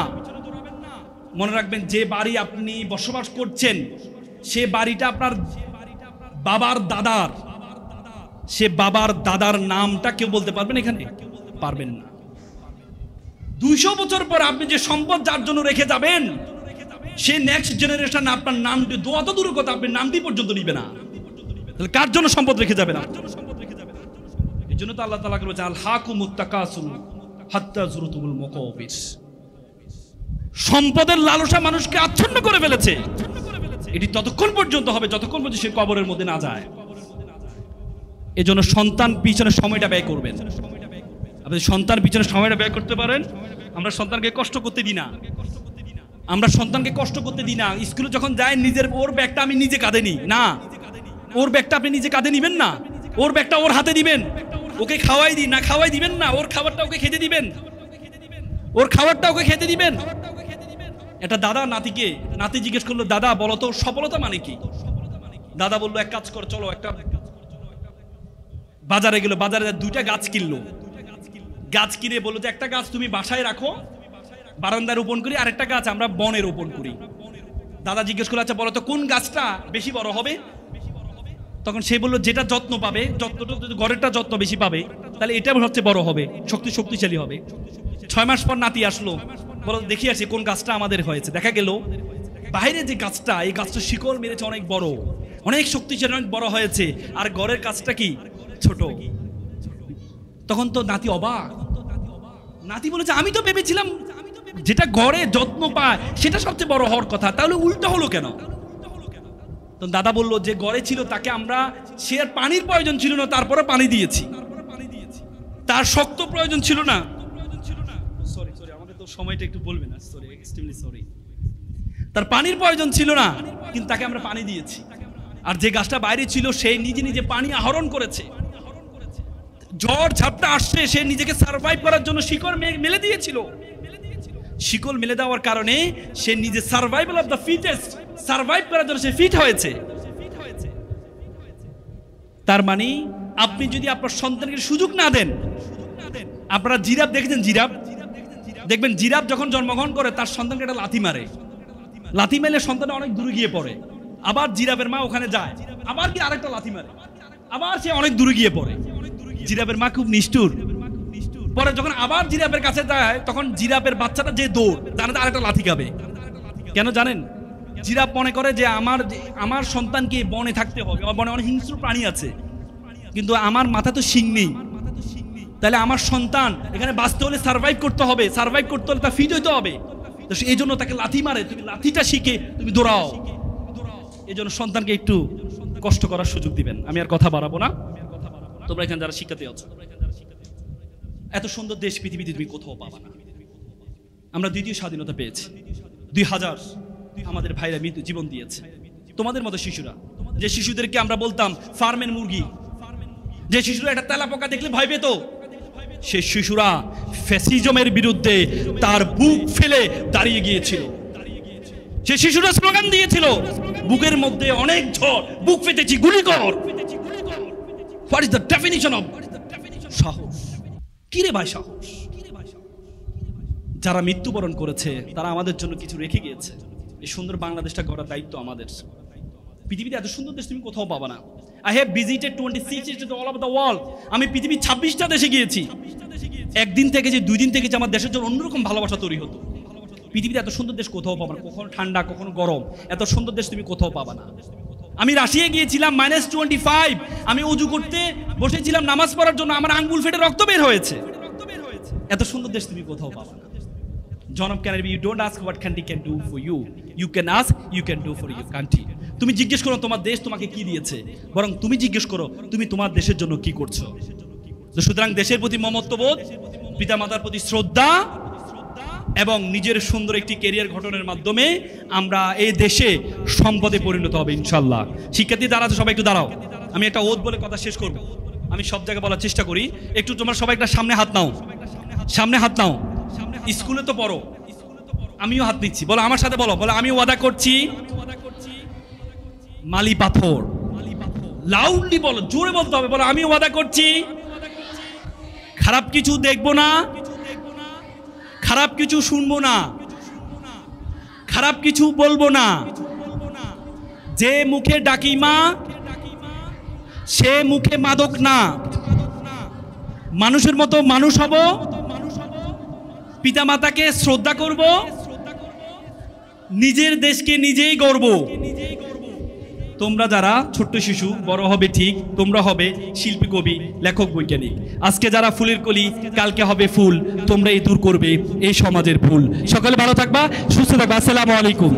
মনে রাখবেন, যে বাড়ি আপনি বসবাস করছেন সে বাড়িটা আপনার বাবার দাদার, সে বাবার দাদার নামটা কেউ বলতে পারবেন এখানে? পারবেন না। 200 বছর পর আপনি যে সম্পদ যার জন্য রেখে যাবেন সে নেক্সট জেনারেশন আপনার নামটি দোয়া তো দূরের কথা, আপনি নামটি পর্যন্ত নিবে না। তাহলে কার জন্য সম্পদ রেখে যাবেন? এই জন্য তো আল্লাহ তাআলা বলেছেন আল হাকুমুত তাকাসুর হাত্তা যুরতুমুল মাকাবির। সম্পদের লালসা মানুষকে আচ্ছন্ন করে ফেলেছে। এটি ততক্ষণ পর্যন্ত হবে যতক্ষণ পর্যন্ত সে কবরের মধ্যে না যায়। এজন্য সন্তান পিছনে সময়টা ব্যয় করবেন। আপনি সন্তান পিছনে সময়টা ব্যয় করতে পারেন। আমরা সন্তানকে কষ্ট করতে দিই না, আমরা সন্তানকে কষ্ট করতে দিই না। স্কুলে যখন যায় নিজের ওর ব্যাগটা আমি নিজে কাঁধে নিই না, ওর ব্যাগটা আপনি নিজে কাঁধে নিবেন না, ওর ব্যাগটা ওর হাতে দিবেন। ওকে খাওয়াই দিই না, খাওয়াই দিবেন না, ওর খাবারটা ওকে খেতে দিবেন, ওর খাবারটা ওকে খেতে দিবেন। এটা দাদা নাতিকে, নাতি জিজ্ঞেস করলো দাদা বলো তো সফলতা মানে কি? দাদা বললো এক কাজ কর, চলো একটা বাজারে গেল, বাজারে 2টা গাছ কিনলো। গাছ কিনে বললো যে একটা গাছ তুমি বাসায় রাখো, বারান্দায় রোপণ করি, আর একটা গাছ আমরা বনে রোপণ করি। দাদা জিজ্ঞেস করলো আচ্ছা বলো তো কোন গাছটা বেশি বড় হবে? তখন সে বললো যেটা যত্ন পাবে, যত্নটা যদি ঘরেরটা যত্ন বেশি পাবে তাহলে এটা সবচেয়ে বড় হবে, শক্তিশালী হবে। 6 মাস পর নাতি আসলো, বলো দেখি আসি কোন গাছটা আমাদের হয়েছে। দেখা গেল বাইরে যে গাছটা, এই গাছটা শিকড় মেরেছে অনেক বড়, অনেক শক্তিশালী, অনেক বড় হয়েছে, আর ঘরের গাছটা কি ছোট। তখন তো নাতি অবাক। নাতি বলেছে আমি তো ভেবেছিলাম যেটা ঘরে যত্ন পায় সেটা সবচেয়ে বড় হওয়ার কথা, তাহলে উল্টো হলো কেন? তো দাদা বললো যে ঘরে ছিল তাকে আমরা, সে আর পানির প্রয়োজন ছিল না তারপরে পানি দিয়েছি, তার শক্ত প্রয়োজন ছিল না। সরি আমাদের তো সময়টা একটু বলবে না, সরি এক্সট্রিমলি সরি। তার পানির প্রয়োজন ছিল না কিন্তু তাকে আমরা পানি দিয়েছি। আর যে গাছটা বাইরে ছিল সে নিজে নিজে পানি আহরণ করেছে। ঝড় ঝাপটা আসছে, সে নিজেকে সার্ভাইভ করার জন্য শিকড় মেলে দিয়েছিল। শিকড় মেলে দেওয়ার কারণে সে নিজে survival of the fittest, survive করার জন্য সে ফিট হয়েছে। তার মানে আপনি যদি আপনার সন্তানকে সুযোগ না দেন, আপনারা জিরাফ দেখেছেন, জিরাফ দেখবেন জিরাফ যখন জন্মগ্রহণ করে তার সন্তানকে একটা লাথি মারে, লাথি মেলে সন্তান অনেক দূরে গিয়ে পড়ে। আবার জিরাফের মা ওখানে যায়, আবার কি আরেকটা লাথি মারে, আবার সে অনেক দূরে গিয়ে পড়ে। জিরাফের মা খুব নিষ্ঠুর। পরে যখন আবার জিরাফের কাছে যায় তখন জিরাফের বাচ্চাটা যে দৌড়, জানে আরেকটা লাথি খাবে। কেন জানেন? জিরাফ মনে করে যে আমার সন্তানকে বনে থাকতে হবে, বনে অনেক হিংস্র প্রাণী আছে, কিন্তু আমার মাথা তো শিং নেই, তাহলে আমার সন্তান এখানে বাঁচতে হলে সার্ভাইভ করতে হবে, সার্ভাইভ করতে হলে তা ফিট হইতে হবে। তো এই জন্য তাকে লাথি মারে, তুমি লাথিটা শিখে তুমি দৌড়াও। এই জন্য সন্তানকে একটু কষ্ট করার সুযোগ দিবেন। আমি আর কথা বাড়াবো না। তোমরা এখানে যারা শিক্ষার্থী আছো, এত সুন্দর দেশ পৃথিবীতে তুমি কোথাও পাবা না। আমরা দ্বিতীয় স্বাধীনতা পেয়েছি, 2000 আমাদের ভাইরা জীবন দিয়েছে। তোমাদের মতো শিশুরা, যে শিশুদেরকে আমরা বলতাম ফার্মের মুরগি, যে শিশুরা একটা তেলাপোকা দেখলে ভয় পেত, সে শিশুরা ফ্যাসিজমের বিরুদ্ধে তার বুক ফেলে দাঁড়িয়ে গিয়েছিল। সে শিশুরা স্লোগান দিয়েছিল বুকের মধ্যে অনেক ঝড়, বুক পেতেছি, গুলি কর। What is the definition of সাহস? কি রে ভাই সাহস? যারা মৃত্যুবরণ করেছে তারা আমাদের জন্য কিছু রেখে গিয়েছে। এই সুন্দর বাংলাদেশটা গড়ার দায়িত্ব আমাদের। পৃথিবীতে এত সুন্দর দেশ তুমি কোথাও পাবা না। I have visited 26 states all over the world. আমি পৃথিবীর 26টা দেশে গিয়েছি। একদিন থেকে যে 2 দিন থেকে যে আমার দেশের জন্য অন্যরকম ভালোবাসা তৈরি হতো। পৃথিবীতে এত সুন্দর দেশ কোথাও পাবা না, কখনো ঠান্ডা কখনো গরম, এত সুন্দর দেশ তুমি কোথাও পাবা না। আমি রাশিয়ায় গিয়েছিলাম -25, আমি উজু করতে বসেছিলাম নামাজ পড়ার জন্য, আমার আঙ্গুল ফেটে রক্ত বের হয়েছে। এত সুন্দর দেশ তুমি কোথাও পাবা না। John F. Kennedy, you don't ask what country can do for you, you can ask you can do for your country. তুমি জিজ্ঞেস করো তোমার দেশ তোমাকে কি দিয়েছে, বরং তুমি জিজ্ঞেস করো তুমি তোমার দেশের জন্য কি করছো। তো সুতরাং দেশের প্রতি মমত্ববোধ, পিতামাতার প্রতি শ্রদ্ধা এবং নিজের সুন্দর একটি ক্যারিয়ার গঠনের মাধ্যমে আমরা এই দেশে সম্পদে পরিণত হবে ইনশাল্লাহ। শিক্ষার্থী যারা আছে সবাই একটু দাঁড়াও, আমি একটা ওদ বলে কথা শেষ করব। আমি সব জায়গায় বলার চেষ্টা করি, একটু তোমরা সবাই একটা সামনে হাত নাও। সামনে হাত নাও, স্কুলে তো পড়ো, আমিও হাত দিচ্ছি, বলো আমার সাথে, বলো বলো আমি ওয়াদা করছি মালি পাথর, লাউডলি বলো, জোরে বলতে হবে, বলো আমি ওয়াদা করছি খারাপ কিছু দেখবো না, খারাপ কিছু শুনবো না, খারাপ কিছু বলবো না, যে মুখে ডাকি মা সে মুখে মাদক না, মানুষের মতো মানুষ হব, পিতামাতাকে শ্রদ্ধা করব, নিজের দেশকে নিজেই গর্ব। তোমরা যারা ছোট্ট শিশু বড় হবে ঠিক, তোমরা হবে শিল্পী, কবি, লেখক, বৈজ্ঞানিক। আজকে যারা ফুলের কলি, কালকে হবে ফুল, তোমরা এই দূর করবে এই সমাজের ভুল। সকালে ভালো থাকবা, সুস্থ থাকবা। আসসালামু আলাইকুম।